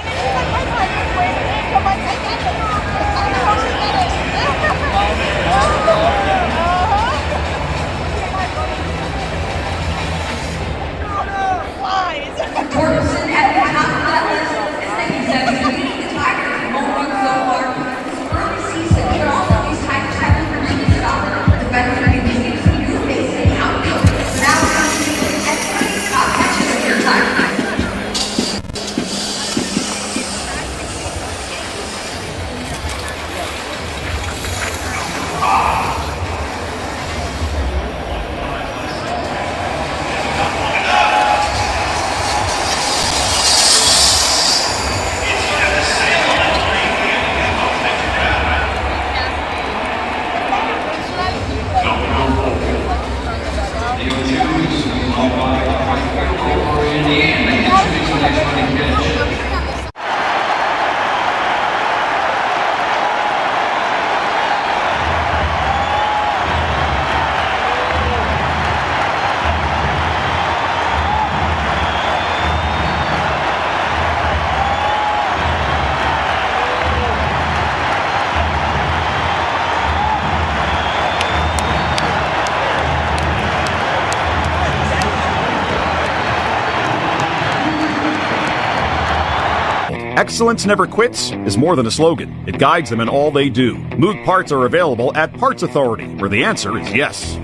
Excellence Never Quits is more than a slogan. It guides them in all they do. Moog parts are available at Parts Authority, where the answer is yes.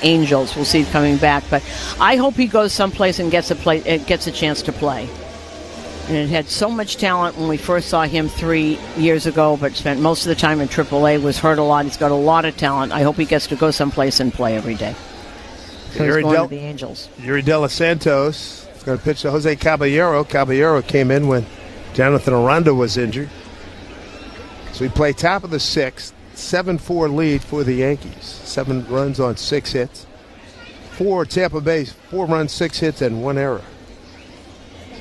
Angels. We'll see it coming back, but I hope he goes someplace and gets a chance to play. And it had so much talent when we first saw him 3 years ago, but spent most of the time in AAA, was hurt a lot. He's got a lot of talent. I hope he gets to go someplace and play every day. So he's going to the Angels. Yuri De Los Santos is going to pitch to Jose Caballero. Caballero came in when Jonathan Aranda was injured. So we play top of the sixth. 7-4 lead for the Yankees. 7 runs on 6 hits. 4 Tampa Bay, 4 runs, 6 hits, and 1 error.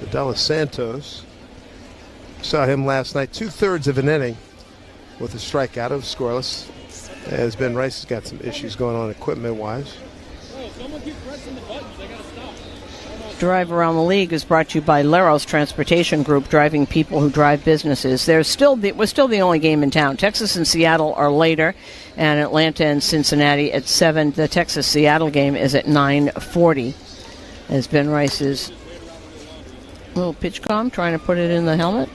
So De Los Santos, saw him last night, 2/3 of an inning with a strikeout. It was scoreless. As Ben Rice has got some issues going on equipment-wise. Drive Around the League is brought to you by Leros Transportation Group, driving people who drive businesses. We're still the only game in town. Texas and Seattle are later, and Atlanta and Cincinnati at 7. The Texas-Seattle game is at 9:40. As Ben Rice's little pitch comm trying to put it in the helmet.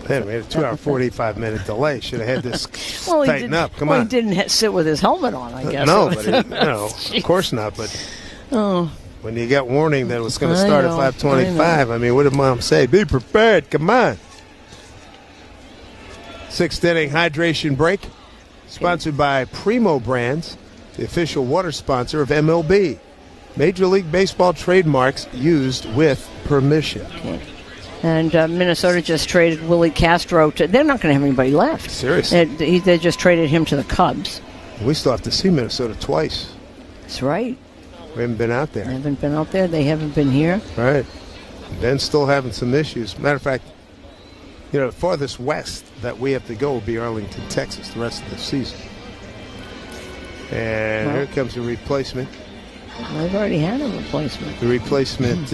Man, we had a 2-hour, 45-minute delay. Should have had this well, tighten up. Come on. He didn't sit with his helmet on, I guess. No, but of course not. But when you got warning that it was going to start at 5:25, I mean, what did Mom say? Be prepared. Come on. 6th inning hydration break, sponsored by Primo Brands, the official water sponsor of MLB. Major League Baseball trademarks used with permission. Okay. And Minnesota just traded Willie Castro to. They're not going to have anybody left. Seriously. They just traded him to the Cubs. We still have to see Minnesota twice. That's right. We haven't been out there. They haven't been out there. They haven't been here. Right. Ben's still having some issues. Matter of fact, the farthest west that we have to go will be Arlington, Texas, the rest of the season. And here comes a replacement. They've already had a replacement. The replacement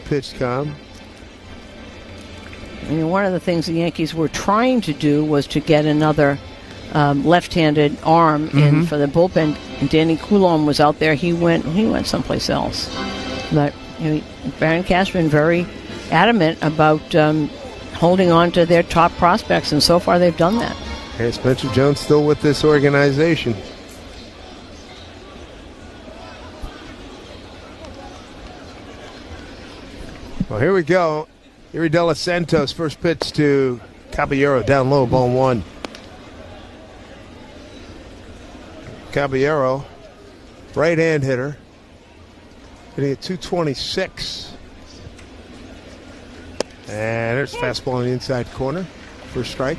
pitch comm. I mean, one of the things the Yankees were trying to do was to get another left-handed arm in for the bullpen. And Danny Coulomb was out there. He went someplace else. But Baron Cashman very adamant about holding on to their top prospects, and so far they've done that. And Spencer Jones still with this organization. Well, here we go. Yuri De Los Santos, first pitch to Caballero, down low, ball 1. Caballero, right-hand hitter, hitting at 226. And there's fastball in the inside corner, first strike.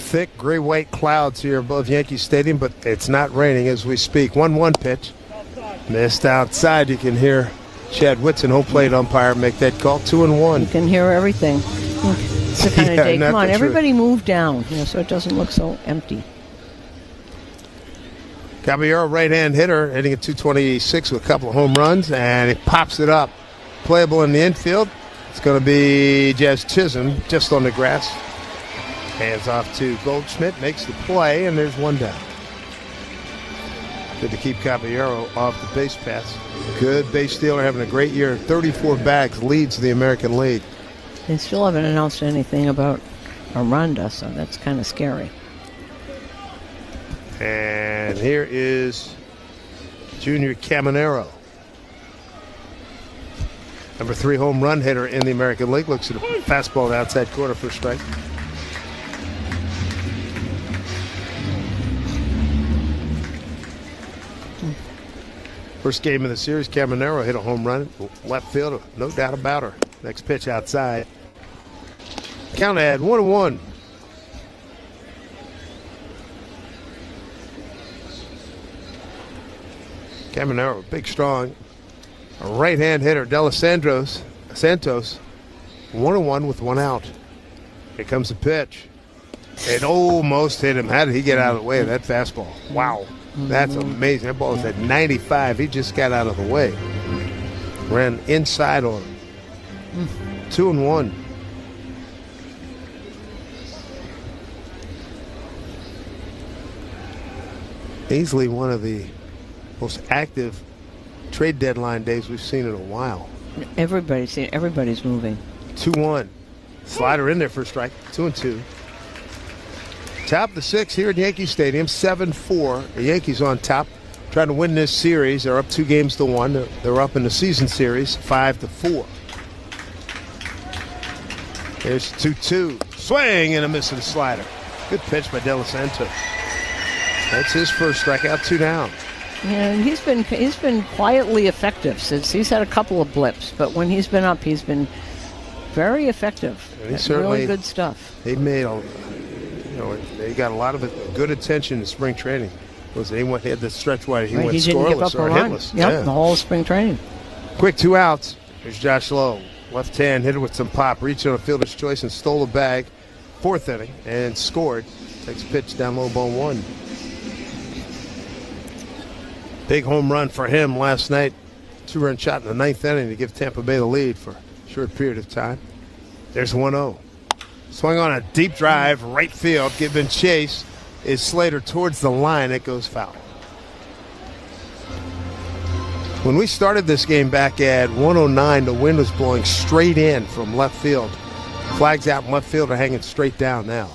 Thick gray-white clouds here above Yankee Stadium, but it's not raining as we speak. 1-1 pitch. Missed outside. You can hear Chad Whitson, home plate umpire, make that call. 2-1. You can hear everything. It's the kind of day. Come on, everybody move down, so it doesn't look so empty. Caballero, right-hand hitter, hitting at 226 with a couple of home runs, and he pops it up. Playable in the infield. It's going to be Jazz Chisholm just on the grass. Hands off to Goldschmidt, makes the play, and there's one down. Good to keep Caballero off the base paths. Good base stealer, having a great year. 34 bags, leads the American League. They still haven't announced anything about Aranda, so that's kind of scary. And here is Junior Caminero. Number 3 home run hitter in the American League. Looks at a fastball outside corner for a strike. First game of the series, Caminero hit a home run, left field, no doubt about her. Next pitch outside. Count at 1-1. Caminero, big, strong, a right-hand hitter. De Los Santos, 1-1 with 1 out. Here comes the pitch. It almost hit him. How did he get out of the way of that fastball? Wow. That's amazing. That ball was at 95. He just got out of the way. Ran inside on him. 2-1. Easily one of the most active trade deadline days we've seen in a while. Everybody's moving. 2-1. Slider in there for a strike. 2-2. Top of the 6 here at Yankee Stadium. 7-4. The Yankees on top, trying to win this series. They're up 2 games to 1. They're up in the season series 5-4. Here's 2-2. Swing and a missing slider. Good pitch by De Los Santos. That's his first strikeout. 2 down. And he's been quietly effective since he's had a couple of blips, but when he's been up, he's been very effective. Really good stuff. They made they got a lot of good attention in spring training. He had the stretch where he went scoreless or hitless. Yep, the whole spring training. Quick 2 outs. Here's Josh Lowe. Left hand, hit it with some pop, reached on a fielder's choice and stole a bag. 4th inning and scored. Takes a pitch down low, ball 1. Big home run for him last night. 2-run shot in the 9th inning to give Tampa Bay the lead for a short period of time. There's 1-0. Swung on a deep drive, right field. Given chase is Slater towards the line. It goes foul. When we started this game back at 109, the wind was blowing straight in from left field. Flags out in left field are hanging straight down now.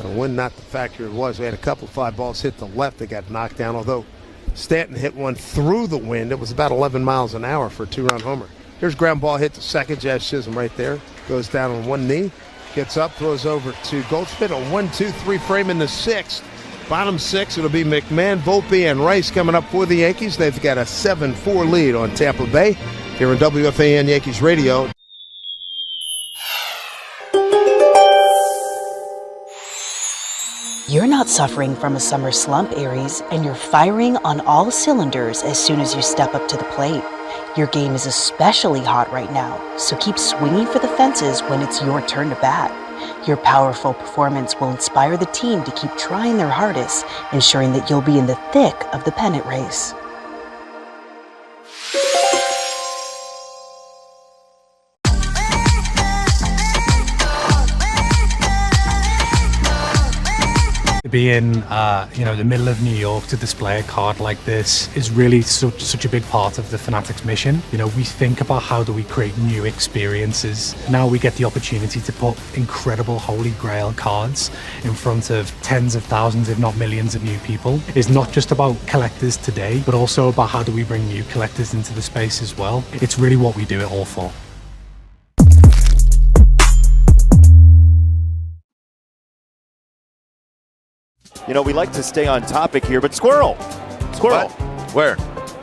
The wind not the factor it was. We had a couple of fly balls hit the left that got knocked down, although Stanton hit one through the wind. It was about 11 miles an hour for a 2-run homer. Here's ground ball hit to second. Jazz Chisholm right there. Goes down on one knee. Gets up, throws over to Goldschmidt. A 1-2-3 frame in the 6th. Bottom 6, it'll be McMahon, Volpe, and Rice coming up for the Yankees. They've got a 7-4 lead on Tampa Bay here on WFAN Yankees Radio. You're not suffering from a summer slump, Aries, and you're firing on all cylinders as soon as you step up to the plate. Your game is especially hot right now, so keep swinging for the fences when it's your turn to bat. Your powerful performance will inspire the team to keep trying their hardest, ensuring that you'll be in the thick of the pennant race. To be in the middle of New York to display a card like this is really such a big part of the Fanatics mission. We think about how do we create new experiences. Now we get the opportunity to put incredible Holy Grail cards in front of tens of thousands, if not millions of new people. It's not just about collectors today, but also about how do we bring new collectors into the space as well. It's really what we do it all for. We like to stay on topic here, but Squirrel. What? Where?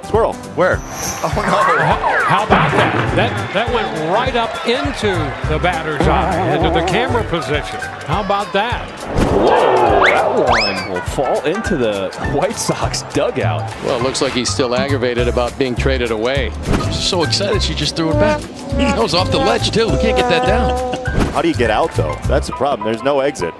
Squirrel. Where? Oh, no. How about that? That went right up into the batter's eye, into the camera position. How about that? Whoa, that one will fall into the White Sox dugout. Well, it looks like he's still aggravated about being traded away. She's so excited she just threw it back. That was off the ledge, too. We can't get that down. How do you get out, though? That's the problem. There's no exit.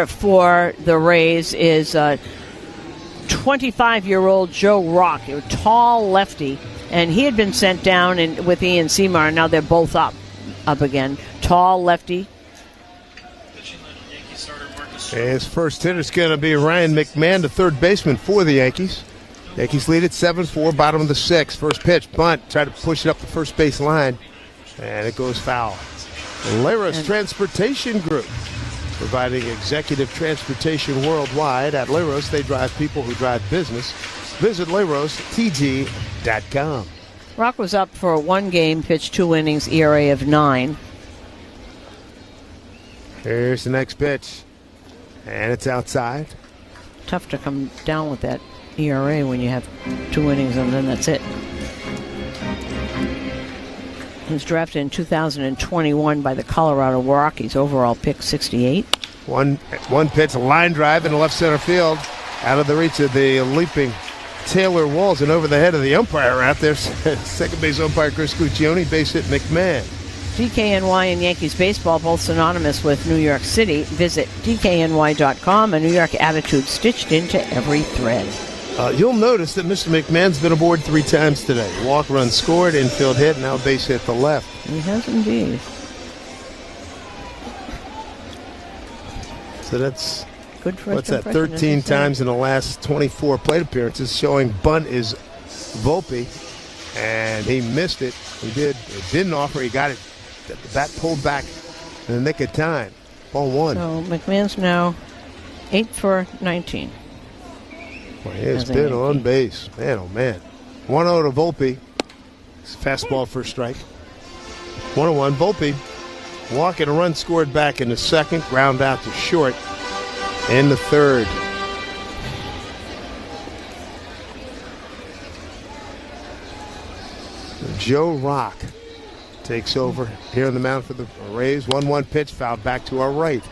For the Rays is 25-year-old Joe Rock, a tall lefty, and he had been sent down with Ian Seymour, and now they're both up again. Tall lefty. His first hitter is going to be Ryan McMahon, the third baseman for the Yankees. Yankees lead at 7-4, bottom of the 6th. First pitch, bunt, try to push it up the first base line, and it goes foul. Leros Transportation Group, providing executive transportation worldwide. At Leros, they drive people who drive business. Visit LerosTG.com. Rock was up for one game, pitched 2 innings, ERA of 9. Here's the next pitch, and it's outside. Tough to come down with that ERA when you have 2 innings and then that's it. He was drafted in 2021 by the Colorado Rockies, overall pick 68. One pitch, a line drive in the left center field, out of the reach of the leaping Taylor Walls and over the head of the umpire out there. Second base umpire Chris Guccione, base hit McMahon. DKNY and Yankees baseball, both synonymous with New York City. Visit DKNY.com, a New York attitude stitched into every thread. You'll notice that Mr. McMahon's been aboard 3 times today. Walk, run, scored, infield hit, now base hit the left. He has indeed. So that's good for what's that? 13 times in the last 24 plate appearances, showing bunt is Volpe, and he missed it. He didn't offer. He got it. The bat pulled back in the nick of time. Ball 1. So McMahon's now 8 for 19. Well, he has been on base. Man, oh man. 1-0 to Volpe. Fastball for a strike. 1-1. Volpe. Walk and a run scored back in the second. Ground out to short in the third. Joe Rock takes over here on the mound for the Rays. 1-1 pitch, fouled back to our right.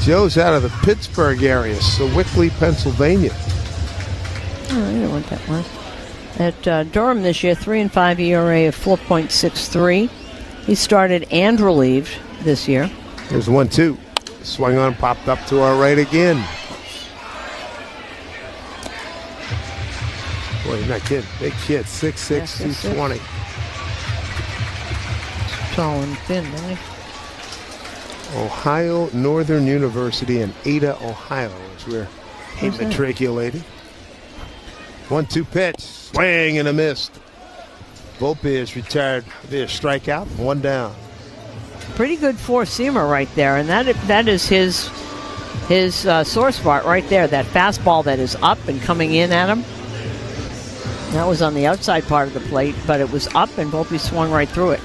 Joe's out of the Pittsburgh area, Sewickley, Pennsylvania. Oh, I know what that was. At Durham this year, 3-5 ERA of 4.63. He started and relieved this year. There's 1-2. Swung on, popped up to our right again. Boy, you're not kidding. Big kid, 6'6", 220. Tall and thin, isn't he? Ohio Northern University in Ada, Ohio is where he matriculated. 1-2 pitch, swing and a miss. Volpe is retired via strikeout, 1 down. Pretty good four-seamer right there, and that is his sore spot right there. That fastball that is up and coming in at him. That was on the outside part of the plate, but it was up, and Volpe swung right through it.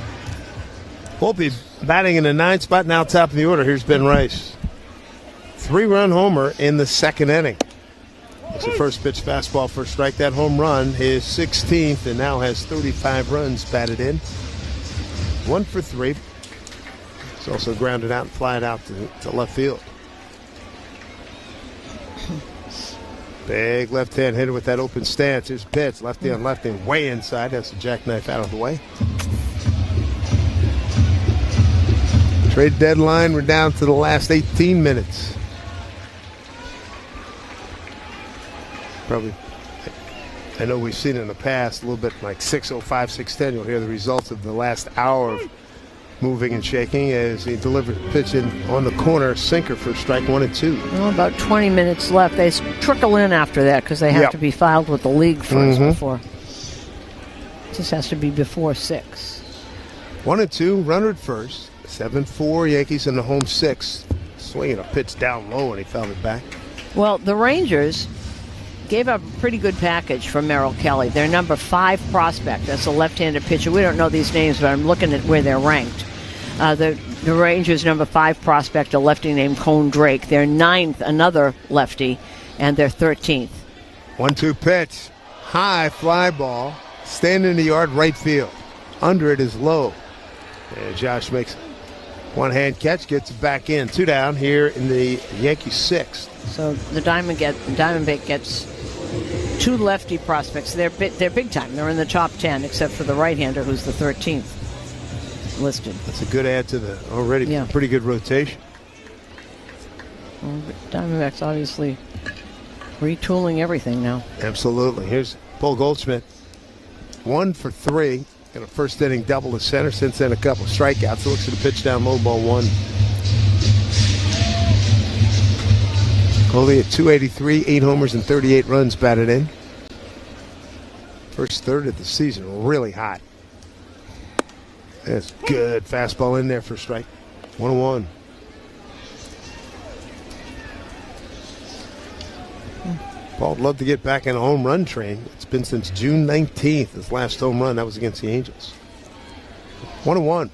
Volpe batting in the 9th spot, now top of the order. Here's Ben Rice. 3-run homer in the second inning. It's the first pitch fastball for a strike. That home run, his 16th, and now has 35 runs batted in. 1 for 3. It's also grounded out and flied out to left field. Big left-hand hitter with that open stance. Here's pitch, lefty on lefty, way inside. That's a jackknife out of the way. Trade deadline, we're down to the last 18 minutes. Probably, I know we've seen it in the past, a little bit like 6:05, 6:10. You'll hear the results of the last hour of moving and shaking as he delivered the pitch in on the corner, sinker for strike 1-2. Well, about 20 minutes left. They trickle in after that because they have to be filed with the league first before. This has to be before 6. 1-2, runner at first. 7-4, Yankees in the home 6. Swinging a pitch down low, and he fouled it back. Well, the Rangers gave up a pretty good package for Merrill Kelly. Their number 5 prospect. That's a left-handed pitcher. We don't know these names, but I'm looking at where they're ranked. The Rangers' number 5 prospect, a lefty named Cone Drake. Their 9th, another lefty, and their 13th. 1-2 pitch. High fly ball. Standing in the yard, right field. Under it is low. And Josh makes one-hand catch, gets it back in. 2 down here in the Yankee 6th. So the Diamondback gets 2 lefty prospects. They're big time. They're in the top 10, except for the right-hander, who's the 13th listed. That's a good add to the already pretty good rotation. Well, Diamondbacks obviously retooling everything now. Absolutely. Here's Paul Goldschmidt. 1 for 3 in a first inning double to center. Since then, a couple of strikeouts. Looks at the pitch down low, ball 1. Coley at 283, 8 homers and 38 runs batted in. First third of the season, really hot. That's good. Fastball in there for a strike. 1-1. Paul would love to get back in a home run train. It's been since June 19th, his last home run. That was against the Angels. 1-1.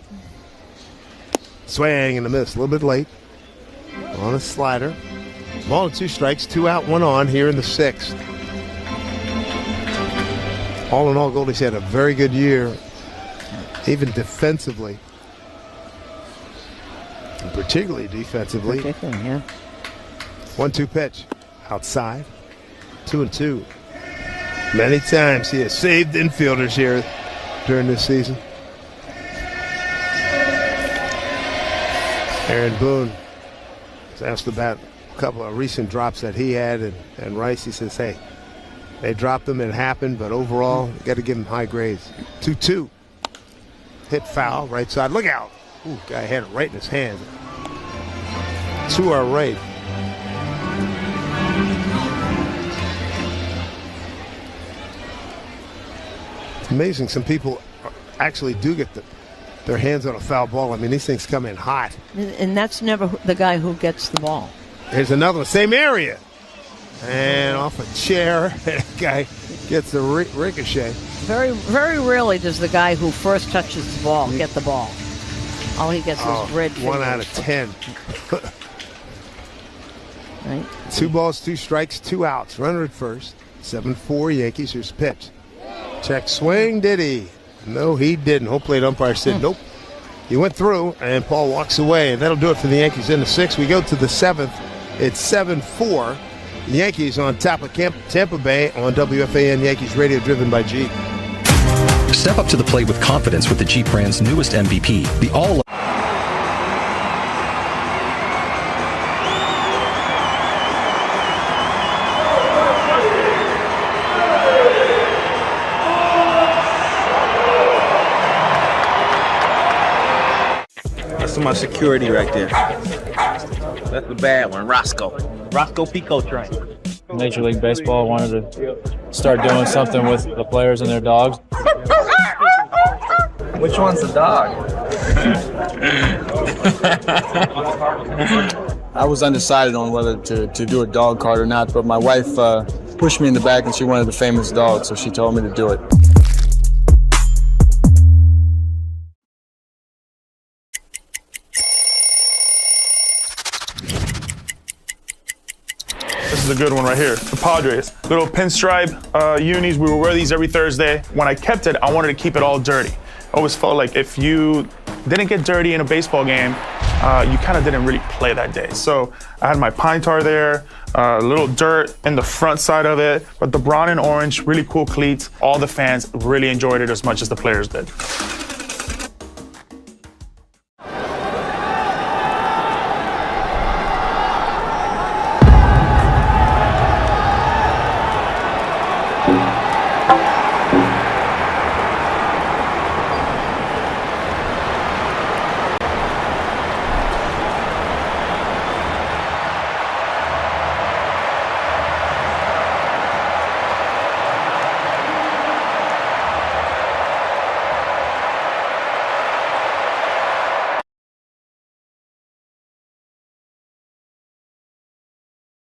Swing and a miss. A little bit late. On a slider. Ball and 2 strikes, 2 out, 1 on here in the 6th. All in all, Goldie's had a very good year. even defensively. And particularly defensively. Yeah. 1-2 pitch. Outside. 2-2. Many times he has saved infielders here during this season. Aaron Boone was asked about a couple of recent drops that he had, and Rice, he says, hey, they dropped them, it happened, but overall, you got to give them high grades. 2-2. Hit foul, right side. Look out. Ooh, guy had it right in his hand. To our right. It's amazing. Some people actually do get their hands on a foul ball. I mean, these things come in hot. And that's never the guy who gets the ball. Here's another one, same area. And off a chair, that guy gets the ricochet. Very, very rarely does the guy who first touches the ball get the ball. All he gets is red fingers. 1 out of 10. Right. 2 balls, 2 strikes, 2 outs. Runner at first. 7-4 Yankees. Here's pitch. Check swing. Did he? No, he didn't. Home plate umpire said nope. He went through, and Paul walks away, and that'll do it for the Yankees in the 6th. We go to the 7th. It's 7-4. The Yankees on top of Tampa Bay on WFAN Yankees Radio, driven by Jeep. Step up to the plate with confidence with the Jeep brand's newest MVP, the all. That's my security right there. That's the bad one, Roscoe Pico train. Major League Baseball wanted to start doing something with the players and their dogs. Which one's the dog? I was undecided on whether to do a dog card or not, but my wife pushed me in the back and she wanted a famous dog, so she told me to do it. This is a good one right here. The Padres. Little pinstripe unis. We would wear these every Thursday. When I kept it, I wanted to keep it all dirty. I always felt like if you didn't get dirty in a baseball game, you kind of didn't really play that day. So I had my pine tar there, a little dirt in the front side of it, but the brown and orange, really cool cleats. All the fans really enjoyed it as much as the players did.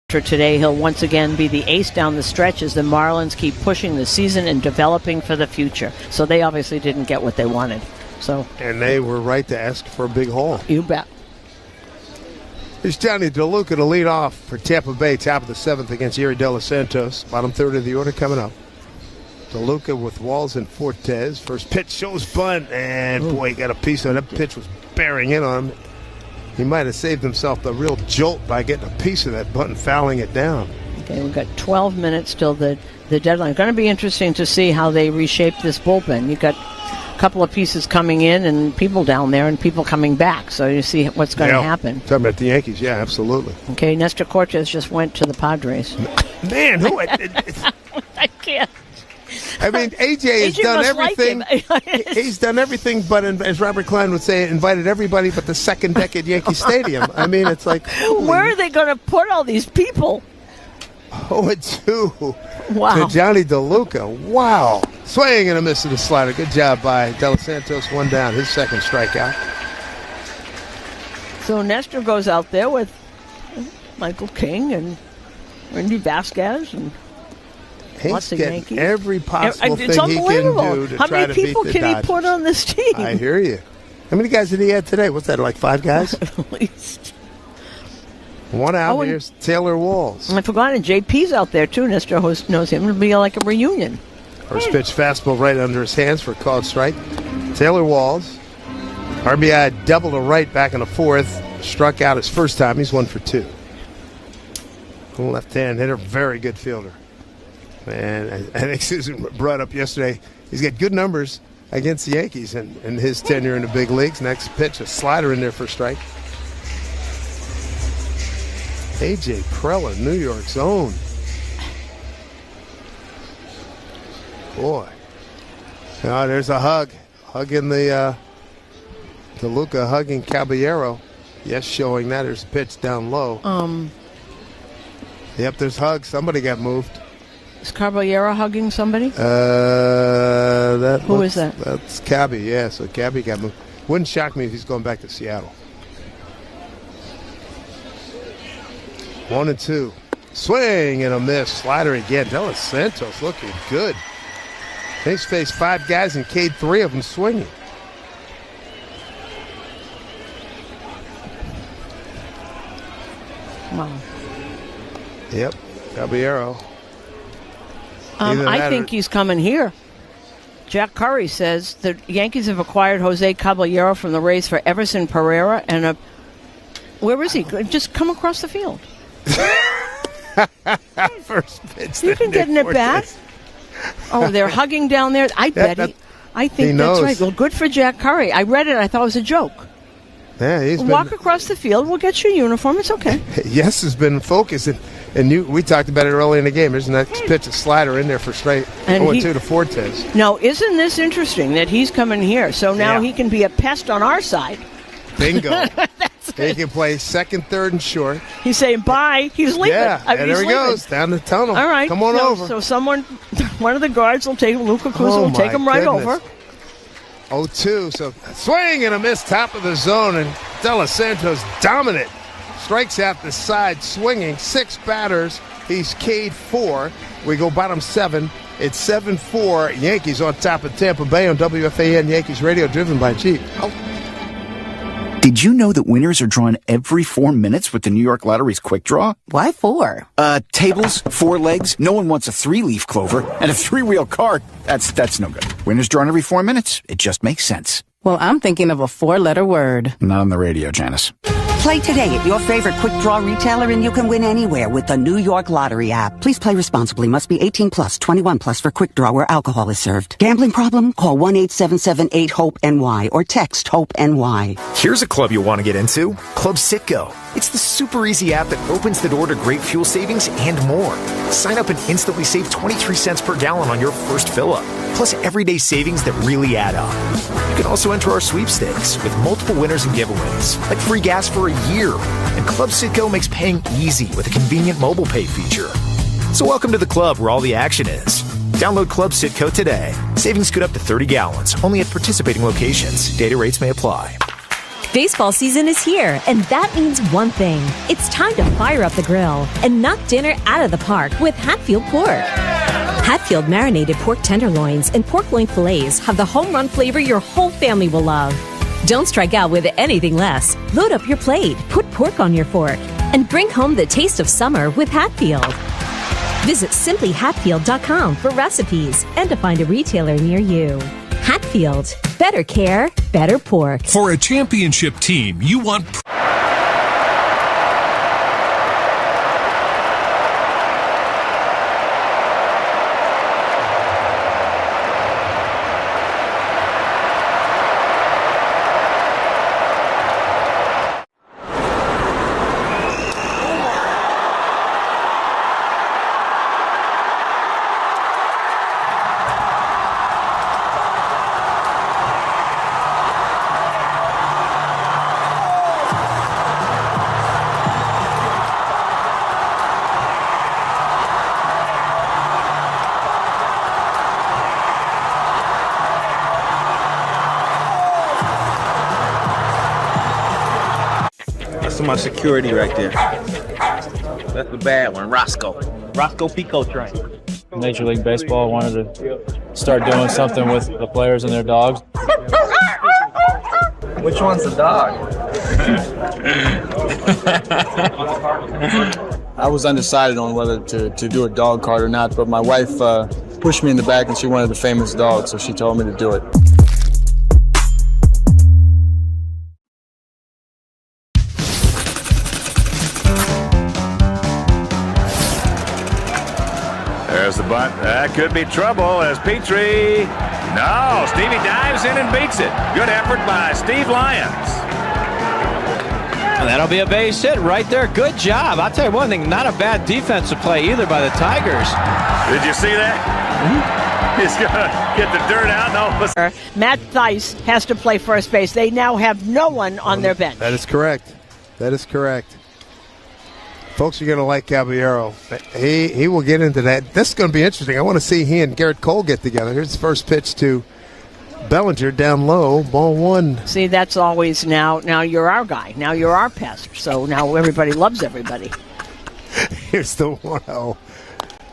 Today, he'll once again be the ace down the stretch as the Marlins keep pushing the season and developing for the future. So they obviously didn't get what they wanted. And they were right to ask for a big haul. You bet. Here's Johnny DeLuca to lead off for Tampa Bay, top of the 7th against Yerry De Los Santos. Bottom third of the order coming up. DeLuca with Walls and Fortes. First pitch shows bunt, and boy, he got a piece of it. That pitch was bearing in on him. He might have saved himself the real jolt by getting a piece of that bunt and fouling it down. Okay, we've got 12 minutes till the deadline. It's going to be interesting to see how they reshape this bullpen. You've got a couple of pieces coming in and people down there and people coming back. So you see what's going to happen. Talking about the Yankees, yeah, absolutely. Okay, Nestor Cortes just went to the Padres. Man, who? I can't. I mean, AJ has done everything. He's done everything, but as Robert Klein would say, invited everybody but the second deck at Yankee Stadium. I mean, it's like, where are they going to put all these people? 0-2 wow. to Johnny DeLuca. Wow. Swing and a miss to the slider. Good job by De Los Santos. One down, his second strikeout. So Nestor goes out there with Michael King and Randy Vasquez and He's getting every possible thing it's he can do to How try many to beat people the can Dodgers. he put on this team? I hear you. How many guys did he have today? What's that, like 5 guys? At least. One out. Here's Taylor Walls. I forgot, and JP's out there too. Nestor knows him. It'll be like a reunion. First pitch fastball right under his hands for a called strike. Taylor Walls, RBI double to right back in the fourth. Struck out his first time. He's 1 for 2. Left-hand hitter, very good fielder. And I think Susan brought up yesterday, he's got good numbers against the Yankees in his tenure in the big leagues. Next pitch, a slider in there for a strike. A.J. Preller, New York's own. Boy. Oh, there's a hug. Hugging the DeLuca hugging Caballero. Yes, showing that. There's a pitch down low. Yep, there's hugs. Somebody got moved. Is Caballero hugging somebody? Who is that? That's Cabby, yeah. So Cabby got moved. Wouldn't shock me if he's going back to Seattle. 1-2. Swing and a miss. Slider again. De Los Santos looking good. He's faced 5 guys and K'd 3 of them swinging. Wow. Yep, Caballero. I think he's coming here. Jack Curry says the Yankees have acquired Jose Caballero from the Rays for Everson Pereira and where is he? Just come across the field. First pitch. You can get in it back. Oh, they're hugging down there. I think that's right. Well, good for Jack Curry. I read it. I thought it was a joke. Yeah, he's walk across the field. We'll get your uniform. It's okay. Yes, has been focused, and we talked about it early in the game. There's the next pitch, a slider in there for straight 0-2 to Fortes. Now, isn't this interesting that he's coming here? So now he can be a pest on our side. Bingo. He can play second, third, and short. He's saying bye. He's leaving. Yeah, and there he goes down the tunnel. All right, come on over. So one of the guards will take Luca Kuzma will take him right over. 0-2, so swing and a miss, top of the zone, and De Los Santos dominant. Strikes out the side, swinging 6 batters. He's K'd 4. We go bottom 7. It's 7-4. Yankees on top of Tampa Bay on WFAN Yankees Radio, driven by Jeep. Did you know that winners are drawn every 4 minutes with the New York Lottery's Quick Draw? Why 4? Tables, 4 legs, no one wants a 3-leaf clover, and a 3-wheel cart. That's no good. Winners drawn every 4 minutes. It just makes sense. Well, I'm thinking of a 4-letter word. Not on the radio, Janice. Play today at your favorite Quick Draw retailer and you can win anywhere with the New York Lottery app. Please play responsibly. Must be 18 plus, 21 plus for Quick Draw where alcohol is served. Gambling problem? Call 1-877-8-HOPE-NY or text HOPE-NY. Here's a club you'll want to get into. Club Citgo. It's the super easy app that opens the door to great fuel savings and more. Sign up and instantly save 23 cents per gallon on your first fill-up. Plus everyday savings that really add up. You can also enter our sweepstakes with multiple winners and giveaways, like free gas for a year. And Club Citgo makes paying easy with a convenient mobile pay feature. So welcome to the club where all the action is. Download Club Citgo today. Savings could up to 30 gallons, only at participating locations. Data rates may apply. Baseball season is here, and that means one thing. It's time to fire up the grill and knock dinner out of the park with Hatfield Pork. Hatfield marinated pork tenderloins and pork loin fillets have the home run flavor your whole family will love. Don't strike out with anything less. Load up your plate, put pork on your fork, and bring home the taste of summer with Hatfield. Visit simplyhatfield.com for recipes and to find a retailer near you. Hatfield. Better care, better pork. For a championship team, you want... That's my security right there. That's the bad one, Roscoe Pico train. Major League Baseball wanted to start doing something with the players and their dogs. Which one's the dog? I was undecided on whether to do a dog card or not, but my wife pushed me in the back and she wanted a famous dog, so she told me to do it. There's the bunt. That could be trouble as Petrie. No, Stevie dives in and beats it. Good effort by Steve Lyons. And that'll be a base hit right there. Good job. I'll tell you one thing, not a bad defensive play either by the Tigers. Did you see that? He's going to get the dirt out. No. Matt Thaiss has to play first base. They now have no one on their bench. That is correct. That is correct. Folks are going to like Caballero. He will get into that. This is going to be interesting. I want to see he and Garrett Cole get together. Here's the first pitch to Bellinger down low, ball one. See, that's always now you're our guy. Now you're our pest. So now everybody loves everybody. Here's the 1-0.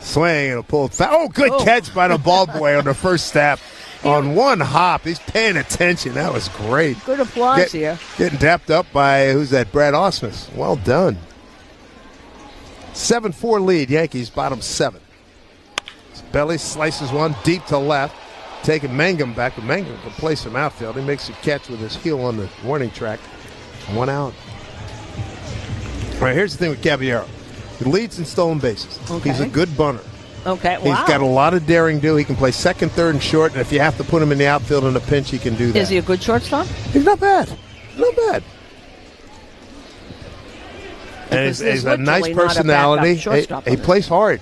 Swing and a pull. Oh, good catch by the ball boy on the first step. On one hop. He's paying attention. That was great. Good applause here. Getting tapped up by, who's that, Brad Osmus. Well done. 7-4 lead, Yankees, bottom 7. Belly slices one deep to left. Taking Mangum back, but Mangum can play some outfield. He makes a catch with his heel on the warning track. 1 out. All right, here's the thing with Caballero. He leads in stolen bases. Okay. He's a good bunter. Okay, wow. He's got a lot of daring do. He can play second, third, and short, and if you have to put him in the outfield in a pinch, he can do that. Is he a good shortstop? He's not bad. Not bad. And he's a nice personality. He plays hard.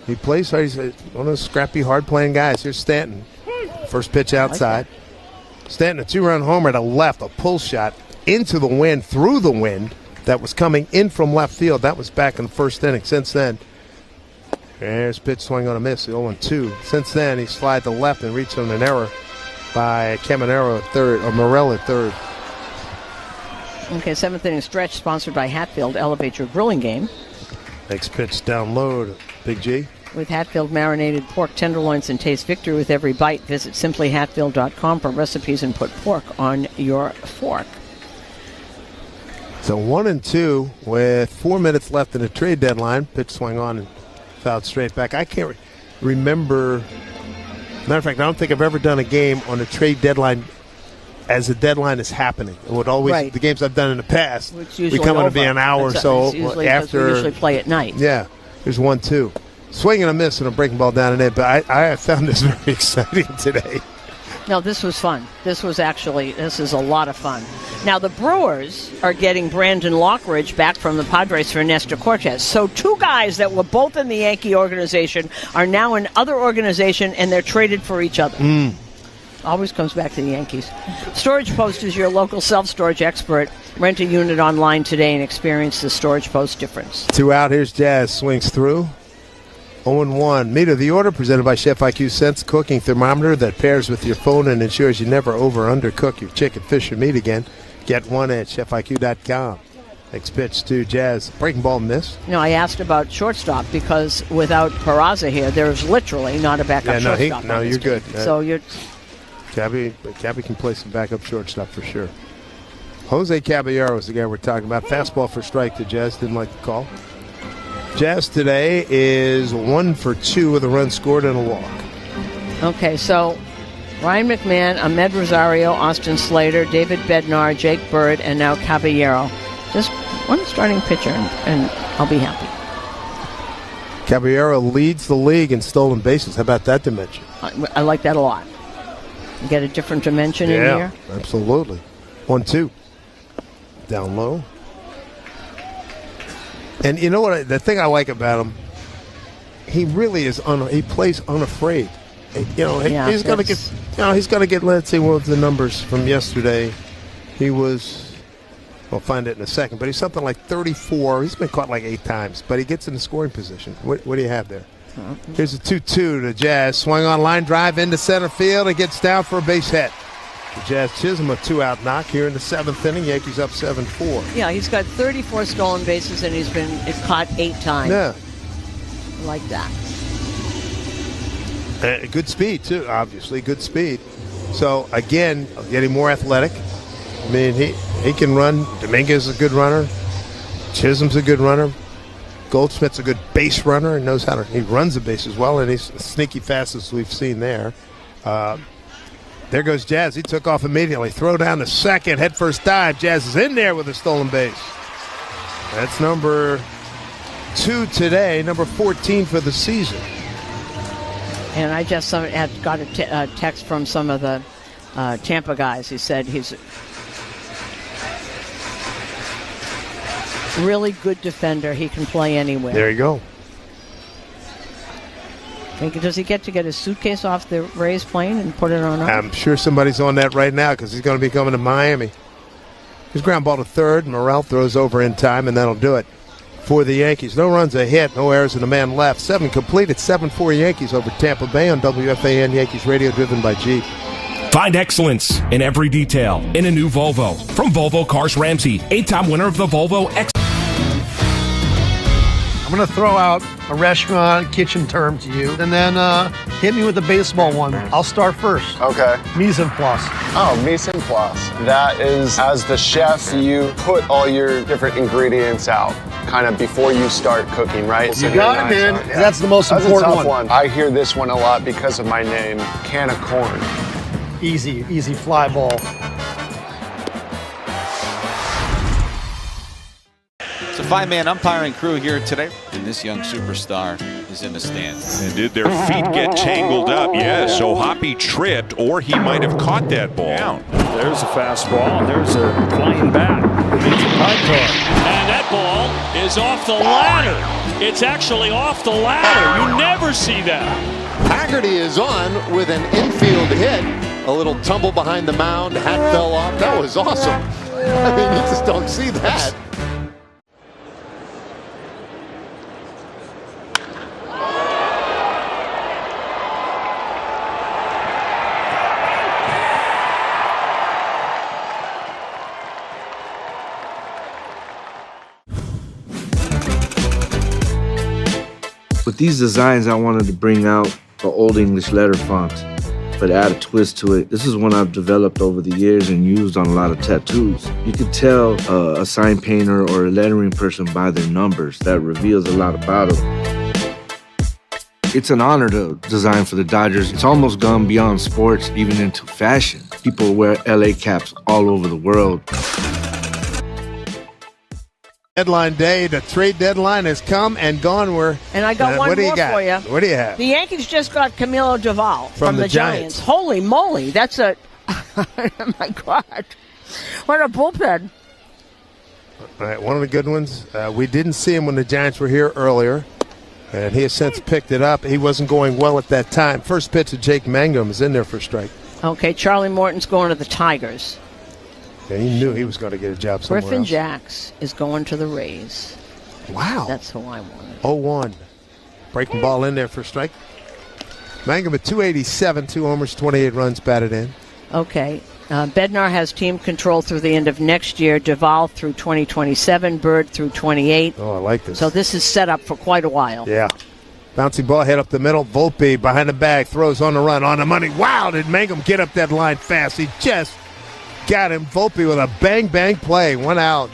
He plays hard. He's one of those scrappy, hard-playing guys. Here's Stanton. First pitch outside. Stanton, a 2-run homer to left, a pull shot into the wind, through the wind, that was coming in from left field. That was back in the first inning. Since then, there's pitch swing on a miss, the 0-2. Since then, he's slid to left and reached on an error by Caminero at third, or Morel at third. Okay, 7th inning stretch sponsored by Hatfield. Elevate your grilling game. Next pitch down low to Big G. With Hatfield marinated pork tenderloins and taste victory with every bite. Visit simplyhatfield.com for recipes and put pork on your fork. So 1-2 with 4 minutes left in the trade deadline. Pitch swung on and fouled straight back. I can't remember. Matter of fact, I don't think I've ever done a game on a trade deadline as the deadline is happening. It would always, the games I've done in the past, we come to be an hour or so after. We usually play at night. Yeah, here's 1-2. Swing and a miss and a breaking ball down and in. But I found this very exciting today. No, this was fun. This is a lot of fun. Now, the Brewers are getting Brandon Lockridge back from the Padres for Nestor Cortez. So 2 guys that were both in the Yankee organization are now in other organization, and they're traded for each other. Always comes back to the Yankees. Storage Post is your local self-storage expert. Rent a unit online today and experience the Storage Post difference. 2 out. Here's Jazz. Swings through. 0-1. Meet of the order presented by Chef IQ Sense cooking thermometer that pairs with your phone and ensures you never over or undercook your chicken, fish, or meat again. Get one at chefiq.com. Next pitch to Jazz. Breaking ball miss. I asked about shortstop because without Peraza here, there's literally not a backup shortstop. You're good. So you're... Cabby can play some backup shortstop for sure. Jose Caballero is the guy we're talking about. Fastball for strike to Jazz. Didn't like the call. Jazz today is 1 for 2 with a run scored and a walk. Okay, so Ryan McMahon, Ahmed Rosario, Austin Slater, David Bednar, Jake Bird, and now Caballero. Just one starting pitcher, and I'll be happy. Caballero leads the league in stolen bases. How about that dimension? I like that a lot. You get a different dimension in here. Absolutely. 1-2. Down low. And you know what? The thing I like about him, he really is. He plays unafraid. He's going to get. He's going to get. Let's see what the numbers from yesterday. He was. We'll find it in a second, but he's something like 34. He's been caught like 8 times, but he gets in the scoring position. What do you have there? Here's a 2-2 to Jazz. Swung on line drive into center field. It gets down for a base hit. Jazz Chisholm, a 2-out knock here in the 7th inning. Yankees up 7-4. Yeah, he's got 34 stolen bases, and he's been caught 8 times. Yeah. I like that. Good speed, too, obviously. Good speed. So, again, getting more athletic. I mean, he can run. Dominguez is a good runner. Chisholm's a good runner. Goldschmidt's a good base runner and knows how to. He runs the base as well, and he's the sneaky fastest we've seen there. There goes Jazz. He took off immediately. Throw down to second. Head first dive. Jazz is in there with a stolen base. That's number 2 today, number 14 for the season. And I just had got a text from some of the Tampa guys. He said he's a really good defender. He can play anywhere. There you go. Does he get his suitcase off the Rays plane and put it on? I'm sure somebody's on that right now because he's going to be coming to Miami. He's ground ball to third. Morel throws over in time, and that'll do it for the Yankees. No runs, a hit, no errors, and a man left. 7 complete. It's 7-4 Yankees over Tampa Bay on WFAN Yankees Radio, driven by Jeep. Find excellence in every detail in a new Volvo. From Volvo Cars Ramsey, 8-time winner of the Volvo X. I'm going to throw out a restaurant kitchen term to you, and then hit me with the baseball one. I'll start first. Okay. Mise en place. Oh, mise en place. That is, as the chef, you put all your different ingredients out, kind of before you start cooking, right? You got it, man. Yeah. That's the most important That's a tough one. I hear this one a lot because of my name, can of corn. Easy fly ball. It's a 5-man umpiring crew here today, and this young superstar is in the stands. And did their feet get tangled up? Yes, so Hoppy tripped, or he might have caught that ball. There's a fastball. There's a flying bat. It's a high toss. And that ball is off the ladder. It's actually off the ladder. You never see that. Haggerty is on with an infield hit. A little tumble behind the mound. Hat fell off. That was awesome. I mean, you just don't see that. With these designs, I wanted to bring out the Old English letter font, but add a twist to it. This is one I've developed over the years and used on a lot of tattoos. You could tell a sign painter or a lettering person by their numbers. That reveals a lot about them. It's an honor to design for the Dodgers. It's almost gone beyond sports, even into fashion. People wear LA caps all over the world. Deadline day, the trade deadline has come and gone. And I got one more for you. What do you have? The Yankees just got Camilo Doval from the Giants. Holy moly, that's a oh my God, what a bullpen! All right, one of the good ones. We didn't see him when the Giants were here earlier, and he has since picked it up. He wasn't going well at that time. First pitch of Jake Mangum is in there for a strike. Okay, Charlie Morton's going to the Tigers. Yeah, he knew he was going to get a job somewhere Griffin else. Jacks is going to the Rays. Wow. That's who I wanted. 0-1. Breaking ball in there for a strike. Mangum at 287, 2 homers, 28 runs batted in. Okay. Bednar has team control through the end of next year. Duvall through 2027. Bird through 28. Oh, I like this. So this is set up for quite a while. Yeah. Bouncing ball head up the middle. Volpe behind the bag. Throws on the run. On the money. Wow, did Mangum get up that line fast. He just got him. Volpe with a bang play. 1 out.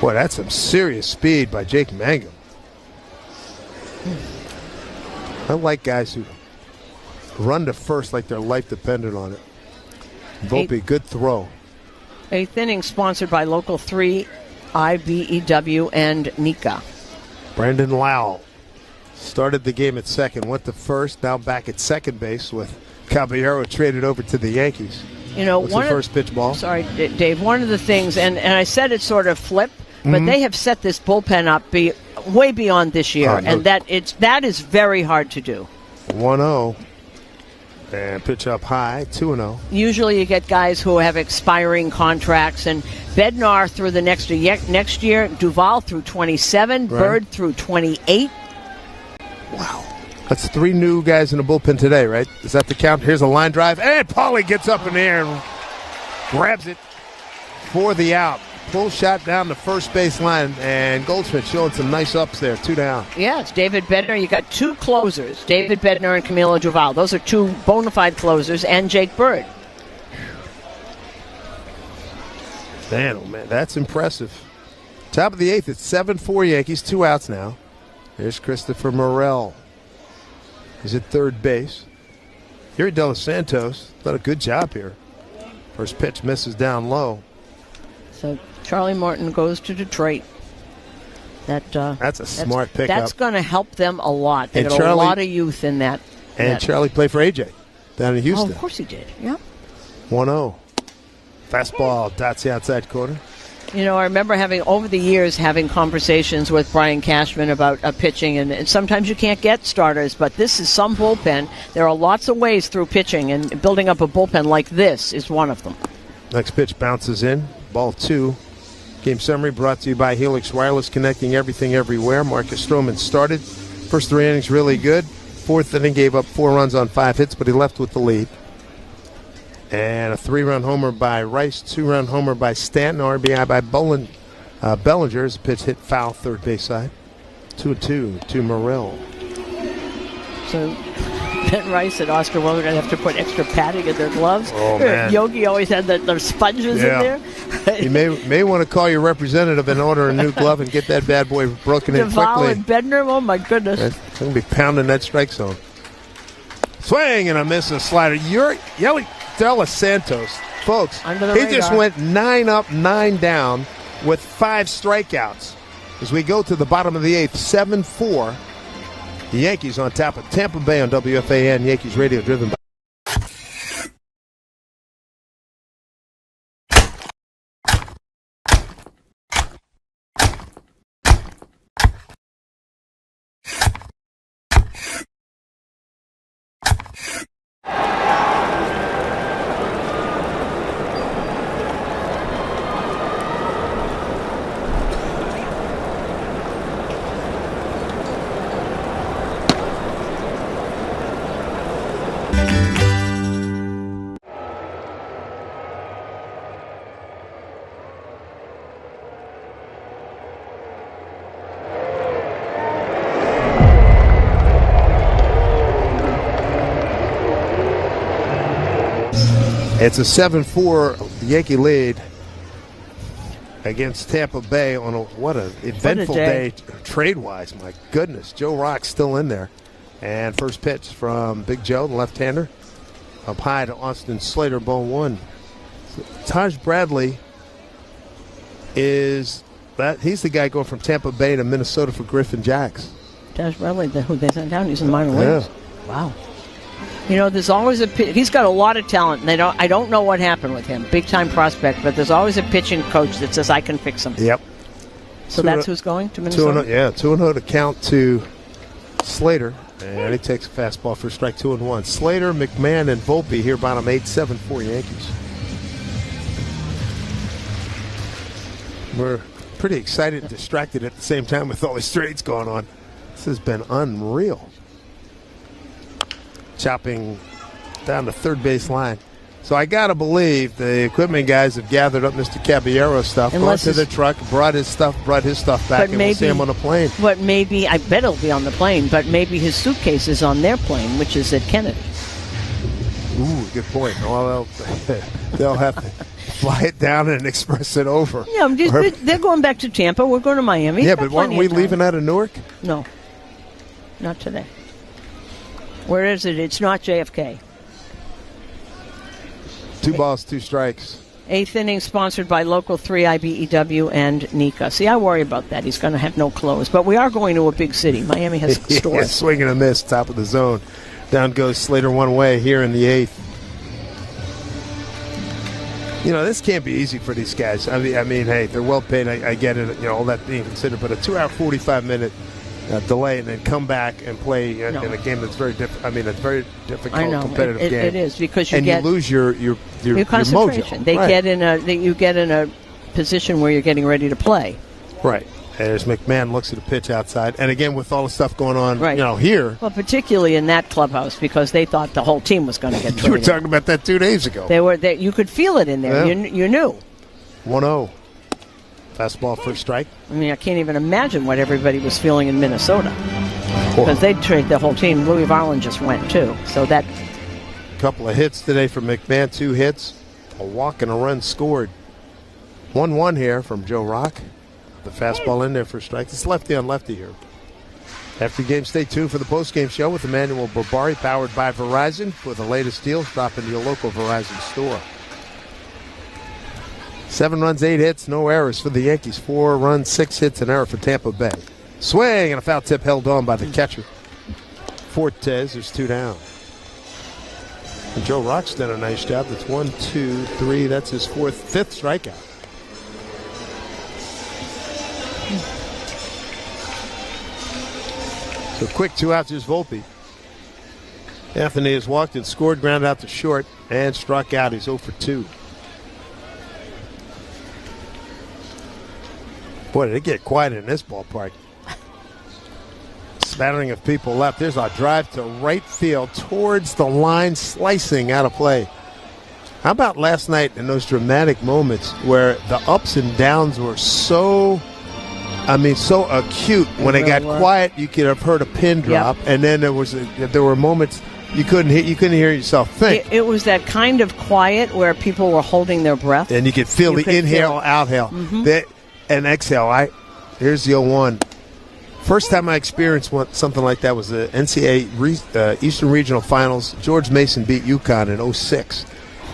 Boy, that's some serious speed by Jake Mangum. I like guys who run to first like their life depended on it. Volpe, good throw. 8th inning sponsored by Local 3, IBEW, and Nika. Brandon Lowell started the game at second, went to first, now back at second base with Caballero traded over to the Yankees. You know, what's the first pitch ball? Sorry, Dave. One of the things, and I said it sort of flip, but they have set this bullpen up way beyond this year, and that is very hard to do. 1-0. And pitch up high, 2-0. Usually you get guys who have expiring contracts, and Bednar through the next year, Duvall through 27, right. Bird through 28. Wow. That's 3 new guys in the bullpen today, right? Is that the count? Here's a line drive, and Paulie gets up in the air and grabs it for the out. Full shot down the first base line, and Goldschmidt showing some nice ups there, 2 down. Yeah, it's David Bednar. You got 2 closers, David Bednar and Camilo Duvall. Those are 2 bona fide closers, and Jake Bird. Man, oh man, that's impressive. Top of the 8th, it's 7-4 Yankees, 2 outs now. Here's Christopher Morel. He's at third base. Yuri De Los Santos done a good job here. First pitch misses down low. So Charlie Morton goes to Detroit. That's a smart pickup. That's going to help them a lot. They got a lot of youth in that. And Charlie played for AJ down in Houston. Oh, of course he did. Yeah. 1-0. Fastball dots the outside corner. You know, I remember over the years having conversations with Brian Cashman about pitching, and sometimes you can't get starters, but this is some bullpen. There are lots of ways through pitching, and building up a bullpen like this is one of them. Next pitch bounces in. Ball 2. Game summary brought to you by Helix Wireless, connecting everything everywhere. Marcus Stroman started. First 3 innings really good. Fourth inning gave up 4 runs on 5 hits, but he left with the lead. And a 3-run homer by Rice, 2-run homer by Stanton, RBI by Bellinger as the pitch hit foul third base side. 2-2 to Morrell. So Ben Rice and Oscar Wilde are going to have to put extra padding in their gloves. Oh, man. Yogi always had the sponges in there. You may want to call your representative and order a new glove and get that bad boy broken in Duval quickly. and Bednar, oh my goodness. It's going to be pounding that strike zone. Swing and a miss, a slider. You're yelling De Los Santos. Folks, he just went 9 up, 9 down with 5 strikeouts. As we go to the bottom of the 8th, 7-4. The Yankees on top of Tampa Bay on WFAN Yankees Radio, driven by It's a 7-4 Yankee lead against Tampa Bay on what an eventful day trade-wise. My goodness, Joe Rock's still in there. And first pitch from Big Joe, the left-hander, up high to Austin Slater, ball 1. Taj Bradley he's the guy going from Tampa Bay to Minnesota for Griffin Jacks. Taj Bradley, who they sent down, he's in the minor leagues. Wow. You know, there's always he's got a lot of talent, and I don't know what happened with him. Big-time prospect, but there's always a pitching coach that says, I can fix him. Yep. So that's who's going to Minnesota? 2-0 to count to Slater, and he takes a fastball for strike 2-1. Slater, McMahon, and Volpe here, bottom 8, 7-4 Yankees. We're pretty excited and distracted at the same time with all these trades going on. This has been unreal. Chopping down the third base line. So I got to believe the equipment guys have gathered up Mr. Caballero's stuff, gone to the truck, brought his stuff back, and we'll see him on a plane. But maybe, I bet it'll be on the plane, but maybe his suitcase is on their plane, which is at Kennedy. Ooh, good point. Well, they'll have to fly it down and express it over. Yeah, they're going back to Tampa. We're going to Miami. Yeah, but weren't we leaving out of Newark? No, not today. Where is it? It's not JFK. 2 balls, 2 strikes. 8th inning sponsored by Local 3, IBEW, and Nika. See, I worry about that. He's going to have no clothes. But we are going to a big city. Miami has stores. Yeah, swing and a miss, top of the zone. Down goes Slater one way here in the 8th. You know, this can't be easy for these guys. I mean, hey, they're well paid. I get it, you know, all that being considered. But a 2-hour, 45-minute delay and then come back and play in a game that's very different. I mean, it's very difficult, competitive game. It is because you lose your concentration. Mojo. You get in a position where you're getting ready to play. Right. As McMahon looks at a pitch outside, and again with all the stuff going on, here. Well, particularly in that clubhouse because they thought the whole team was going to get traded. You were talking about that 2 days ago. You could feel it in there. Yeah. You knew. 1-0. Fastball for strike. I mean, I can't even imagine what everybody was feeling in Minnesota. Because they'd trade the whole team. Louis Varland just went, too. So that... Couple of hits today from McMahon. 2 hits. A walk and a run scored. 1-1 here from Joe Rock. The fastball in there for strike. It's lefty on lefty here. After game, stay tuned for the post-game show with Emmanuel Barbari, powered by Verizon. For the latest deals, drop into your local Verizon store. 7 runs, 8 hits, no errors for the Yankees. 4 runs, 6 hits, an error for Tampa Bay. Swing and a foul tip held on by the catcher. Fortes, there's 2 down. And Joe Rock's done a nice job. That's 1, 2, 3. That's his 5th strikeout. So quick 2 outs. Here's Volpe. Anthony has walked and scored, ground out to short, and struck out. He's 0 for 2. Boy, did it get quiet in this ballpark. Smattering of people left. There's a drive to right field towards the line, slicing out of play. How about last night in those dramatic moments where the ups and downs were so acute? When it got quiet, you could have heard a pin drop, and then there were moments you couldn't hear yourself think. It was that kind of quiet where people were holding their breath, and you could feel the inhale, outhale, and exhale. Here's the 0-1. First time I experienced something like that was the NCAA Eastern Regional Finals. George Mason beat UConn in 2006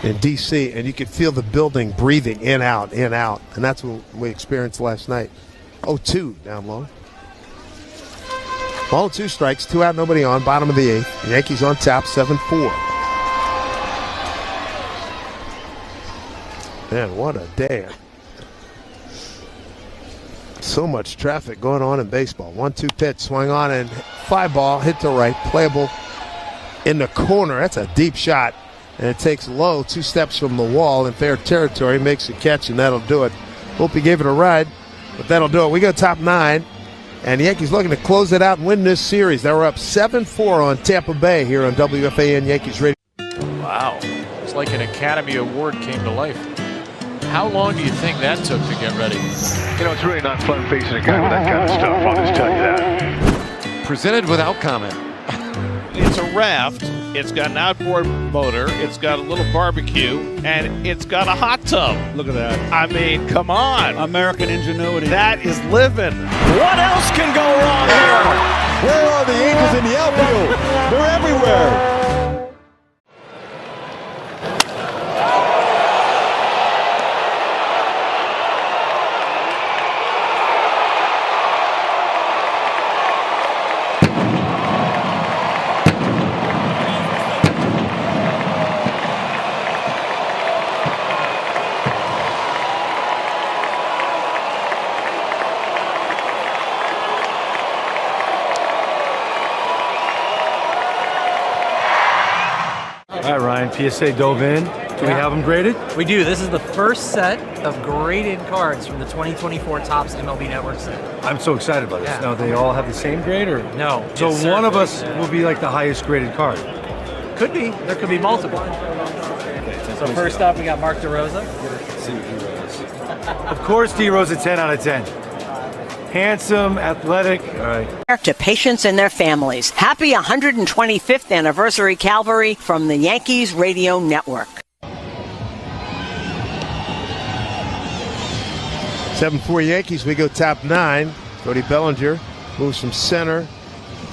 in D.C., and you could feel the building breathing in, out, and that's what we experienced last night. 0-2 down low. Ball 2 strikes, 2 out, nobody on, bottom of the 8th. Yankees on top, 7-4. Man, what a day. So much traffic going on in baseball. 1-2 pitch, swung on, and fly ball, hit to right, playable in the corner. That's a deep shot, and it takes Lowe 2 steps from the wall in fair territory, makes a catch, and that'll do it. Hope he gave it a ride, but that'll do it. We go top 9, and the Yankees looking to close it out and win this series. They were up 7-4 on Tampa Bay here on WFAN Yankees Radio. Wow. It's like an Academy Award came to life. How long do you think that took to get ready? You know, it's really not fun facing a guy with that kind of stuff, I'll just tell you that. Presented without comment. It's a raft. It's got an outboard motor. It's got a little barbecue. And it's got a hot tub. Look at that. I mean, come on. American ingenuity. That is living. What else can go wrong here? Where are the Angels in the outfield? They're everywhere. All right, Ryan, PSA dove in. Do we have them graded? We do. This is the first set of graded cards from the 2024 Topps MLB Network set. I'm so excited about this. Now, they all have the same grade, or? No. So one of us will be like the highest graded card. Could be. There could be multiple. So first up, we got Mark DeRosa. Let's see what D-Rose. Of course, D-Rose a 10 out of 10. Handsome, athletic. All right. To patients and their families. Happy 125th anniversary, Calvary, from the Yankees Radio Network. 7-4 Yankees. We go top 9. Cody Bellinger moves from center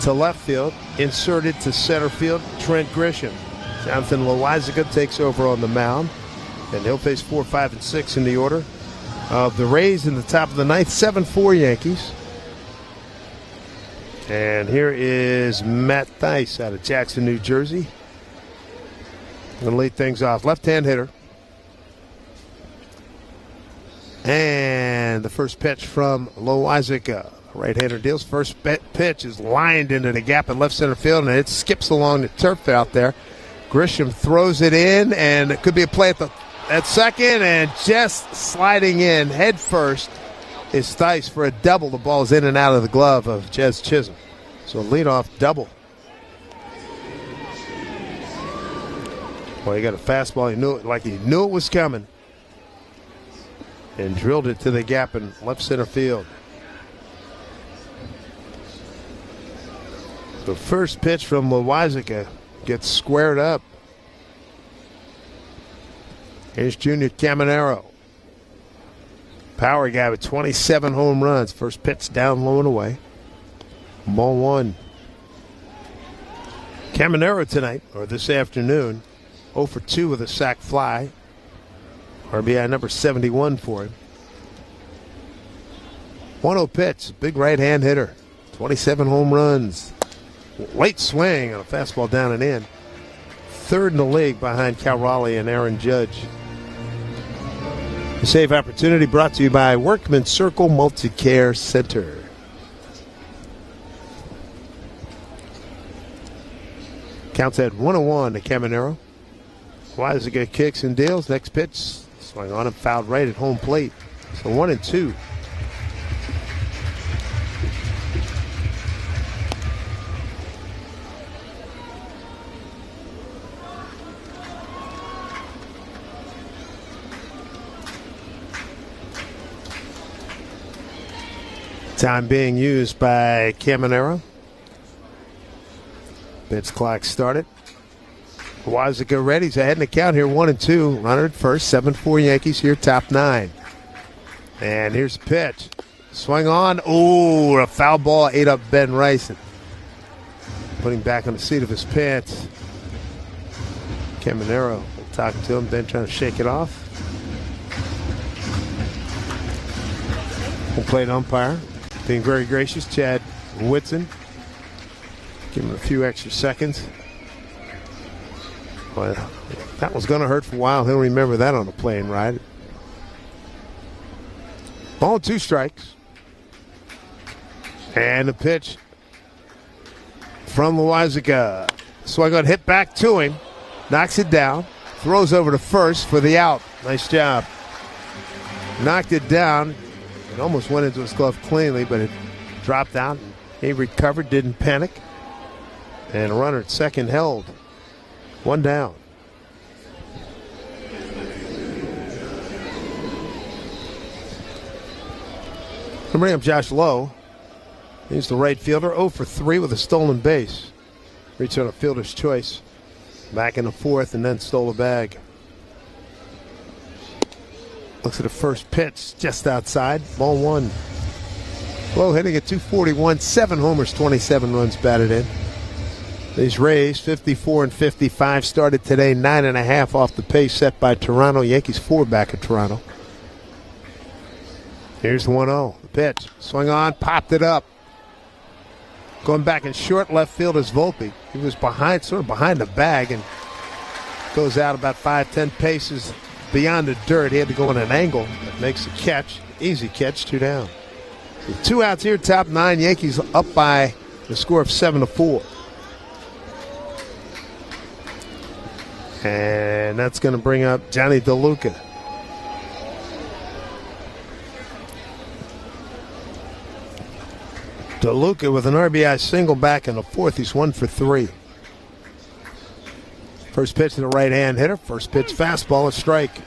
to left field. Inserted to center field, Trent Grisham. Jonathan Loaisiga takes over on the mound. And he'll face 4, 5, and 6 in the order of the Rays in the top of the 9th. 7-4 Yankees. And here is Matt Thaiss out of Jackson, New Jersey. Going to lead things off. Left-hand hitter. And the first pitch from Loaisiga. Right-hander deals. First pitch is lined into the gap in left center field, and it skips along the turf out there. Grisham throws it in, and it could be a play at second, and just sliding in head first is Thaiss for a double. The ball's in and out of the glove of Jez Chisholm. So leadoff double. Well, he got a fastball. He knew it, like he knew it was coming, and drilled it to the gap in left center field. The first pitch from Loaisiga gets squared up. Here's Junior Caminero. Power guy with 27 home runs. First pitch down low and away. Ball 1. Caminero tonight, or this afternoon, 0 for 2 with a sac fly. RBI number 71 for him. 1-0 pitch. Big right-hand hitter. 27 home runs. Late swing on a fastball down and in. Third in the league behind Cal Raleigh and Aaron Judge. The save opportunity brought to you by Workman Circle Multi-Care Center. Counts at 1-1 to Caminero. Weisiger kicks and deals. Next pitch. Swung on and fouled right at home plate. So 1-2. Time being used by Caminero. Pitch clock started. Weisiger ready. He's ahead in the count here. 1-2. Runner at first. 7-4 Yankees here. Top 9. And here's the pitch. Swung on. Ooh, a foul ball ate up Ben Rice. Putting back on the seat of his pants. Caminero talking to him. Ben trying to shake it off. Home plate umpire being very gracious. Chad Whitson. Give him a few extra seconds. Well, that was going to hurt for a while. He'll remember that on the plane ride. Ball 2 strikes. And the pitch from Weisiger. Swung on, hit back to him. Knocks it down. Throws over to first for the out. Nice job. Knocked it down. It almost went into his glove cleanly, but it dropped out. He recovered, didn't panic. And a runner at second held. 1 down. I'm bringing up Josh Lowe. He's the right fielder. 0 for 3 with a stolen base. Reached on a fielder's choice. Back in the 4th and then stole a bag. Looks at the first pitch just outside. Ball 1. Lowe hitting at .241. 7 homers, 27 runs batted in. These Rays, 54 and 55, started today 9.5 off the pace set by Toronto. Yankees 4 back at Toronto. Here's the 1-0. The pitch. Swung on, popped it up. Going back in short left field is Volpe. He was behind, sort of behind the bag, and goes out about 5-10 paces beyond the dirt. He had to go in an angle that makes the catch. Easy catch, 2 down. So 2 outs here, top 9. Yankees up by the score of 7-4. And that's going to bring up Johnny DeLuca. DeLuca with an RBI single back in the 4th. He's 1 for 3. First pitch to the right-hand hitter. First pitch fastball, a strike.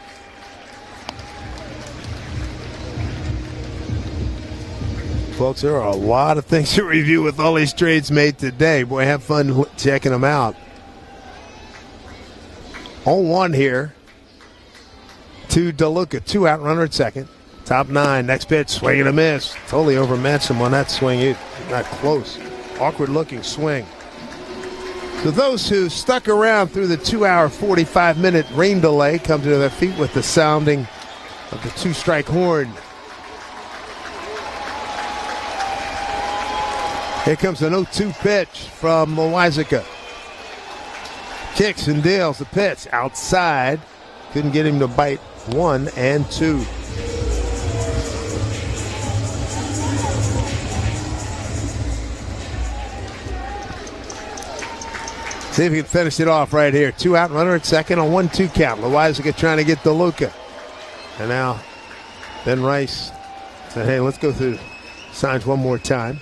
Folks, there are a lot of things to review with all these trades made today. Boy, have fun checking them out. 0-1 here to DeLuca. 2 out, runner at second. Top 9. Next pitch, swing and a miss. Totally overmatched him on that swing. Not close. Awkward looking swing. So those who stuck around through the 2-hour, 45-minute rain delay come to their feet with the sounding of the 2-strike horn. Here comes an 0-2 pitch from Weisiger. Kicks and deals the pitch outside. Couldn't get him to bite 1 and 2. See if he can finish it off right here. 2 out, runner at second, a 1-2 count. Weisiger trying to get DeLuca. And now Ben Rice said, hey, let's go through signs one more time.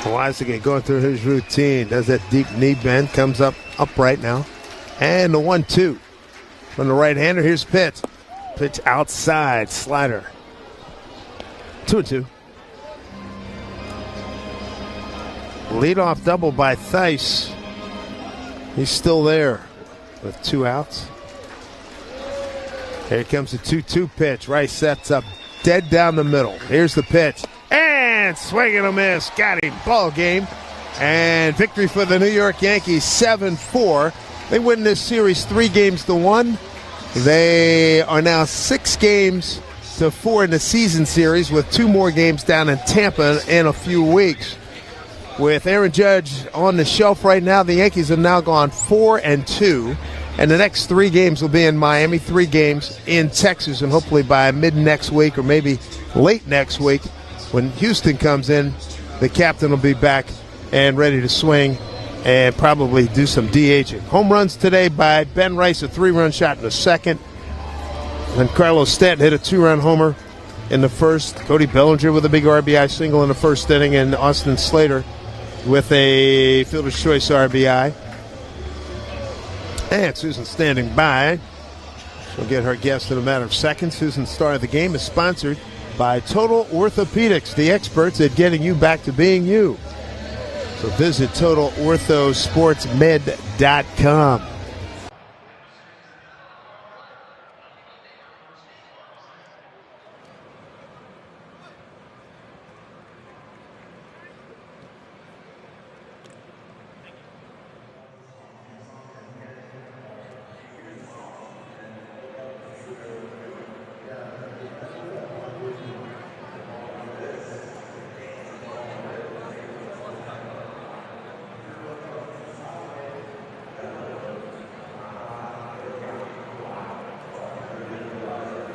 Weisiger going through his routine. Does that deep knee bend. Comes up upright now. And the 1-2 from the right-hander. Here's pitch. Pitch outside. Slider. 2-2. Leadoff double by Theis. He's still there with 2 outs. Here comes the 2-2 pitch. Rice sets up dead down the middle. Here's the pitch. And swing and a miss. Got him. Ball game. And victory for the New York Yankees, 7-4. They win this series 3-1. They are now 6-4 in the season series, with 2 more games down in Tampa in a few weeks. With Aaron Judge on the shelf right now, the Yankees have now gone 4-2. And the next 3 games will be in Miami, 3 games in Texas, and hopefully by mid next week or maybe late next week, when Houston comes in, the captain will be back and ready to swing and probably do some DHing. Home runs today by Ben Rice, a 3-run shot in the second. And Carlos Stanton hit a 2-run homer in the first. Cody Bellinger with a big RBI single in the first inning, and Austin Slater with a Fielder's Choice RBI. And Susan standing by. She'll get her guest in a matter of seconds. Susan's Star of the Game is sponsored by Total Orthopedics, the experts at getting you back to being you. So visit TotalOrthoSportsMed.com.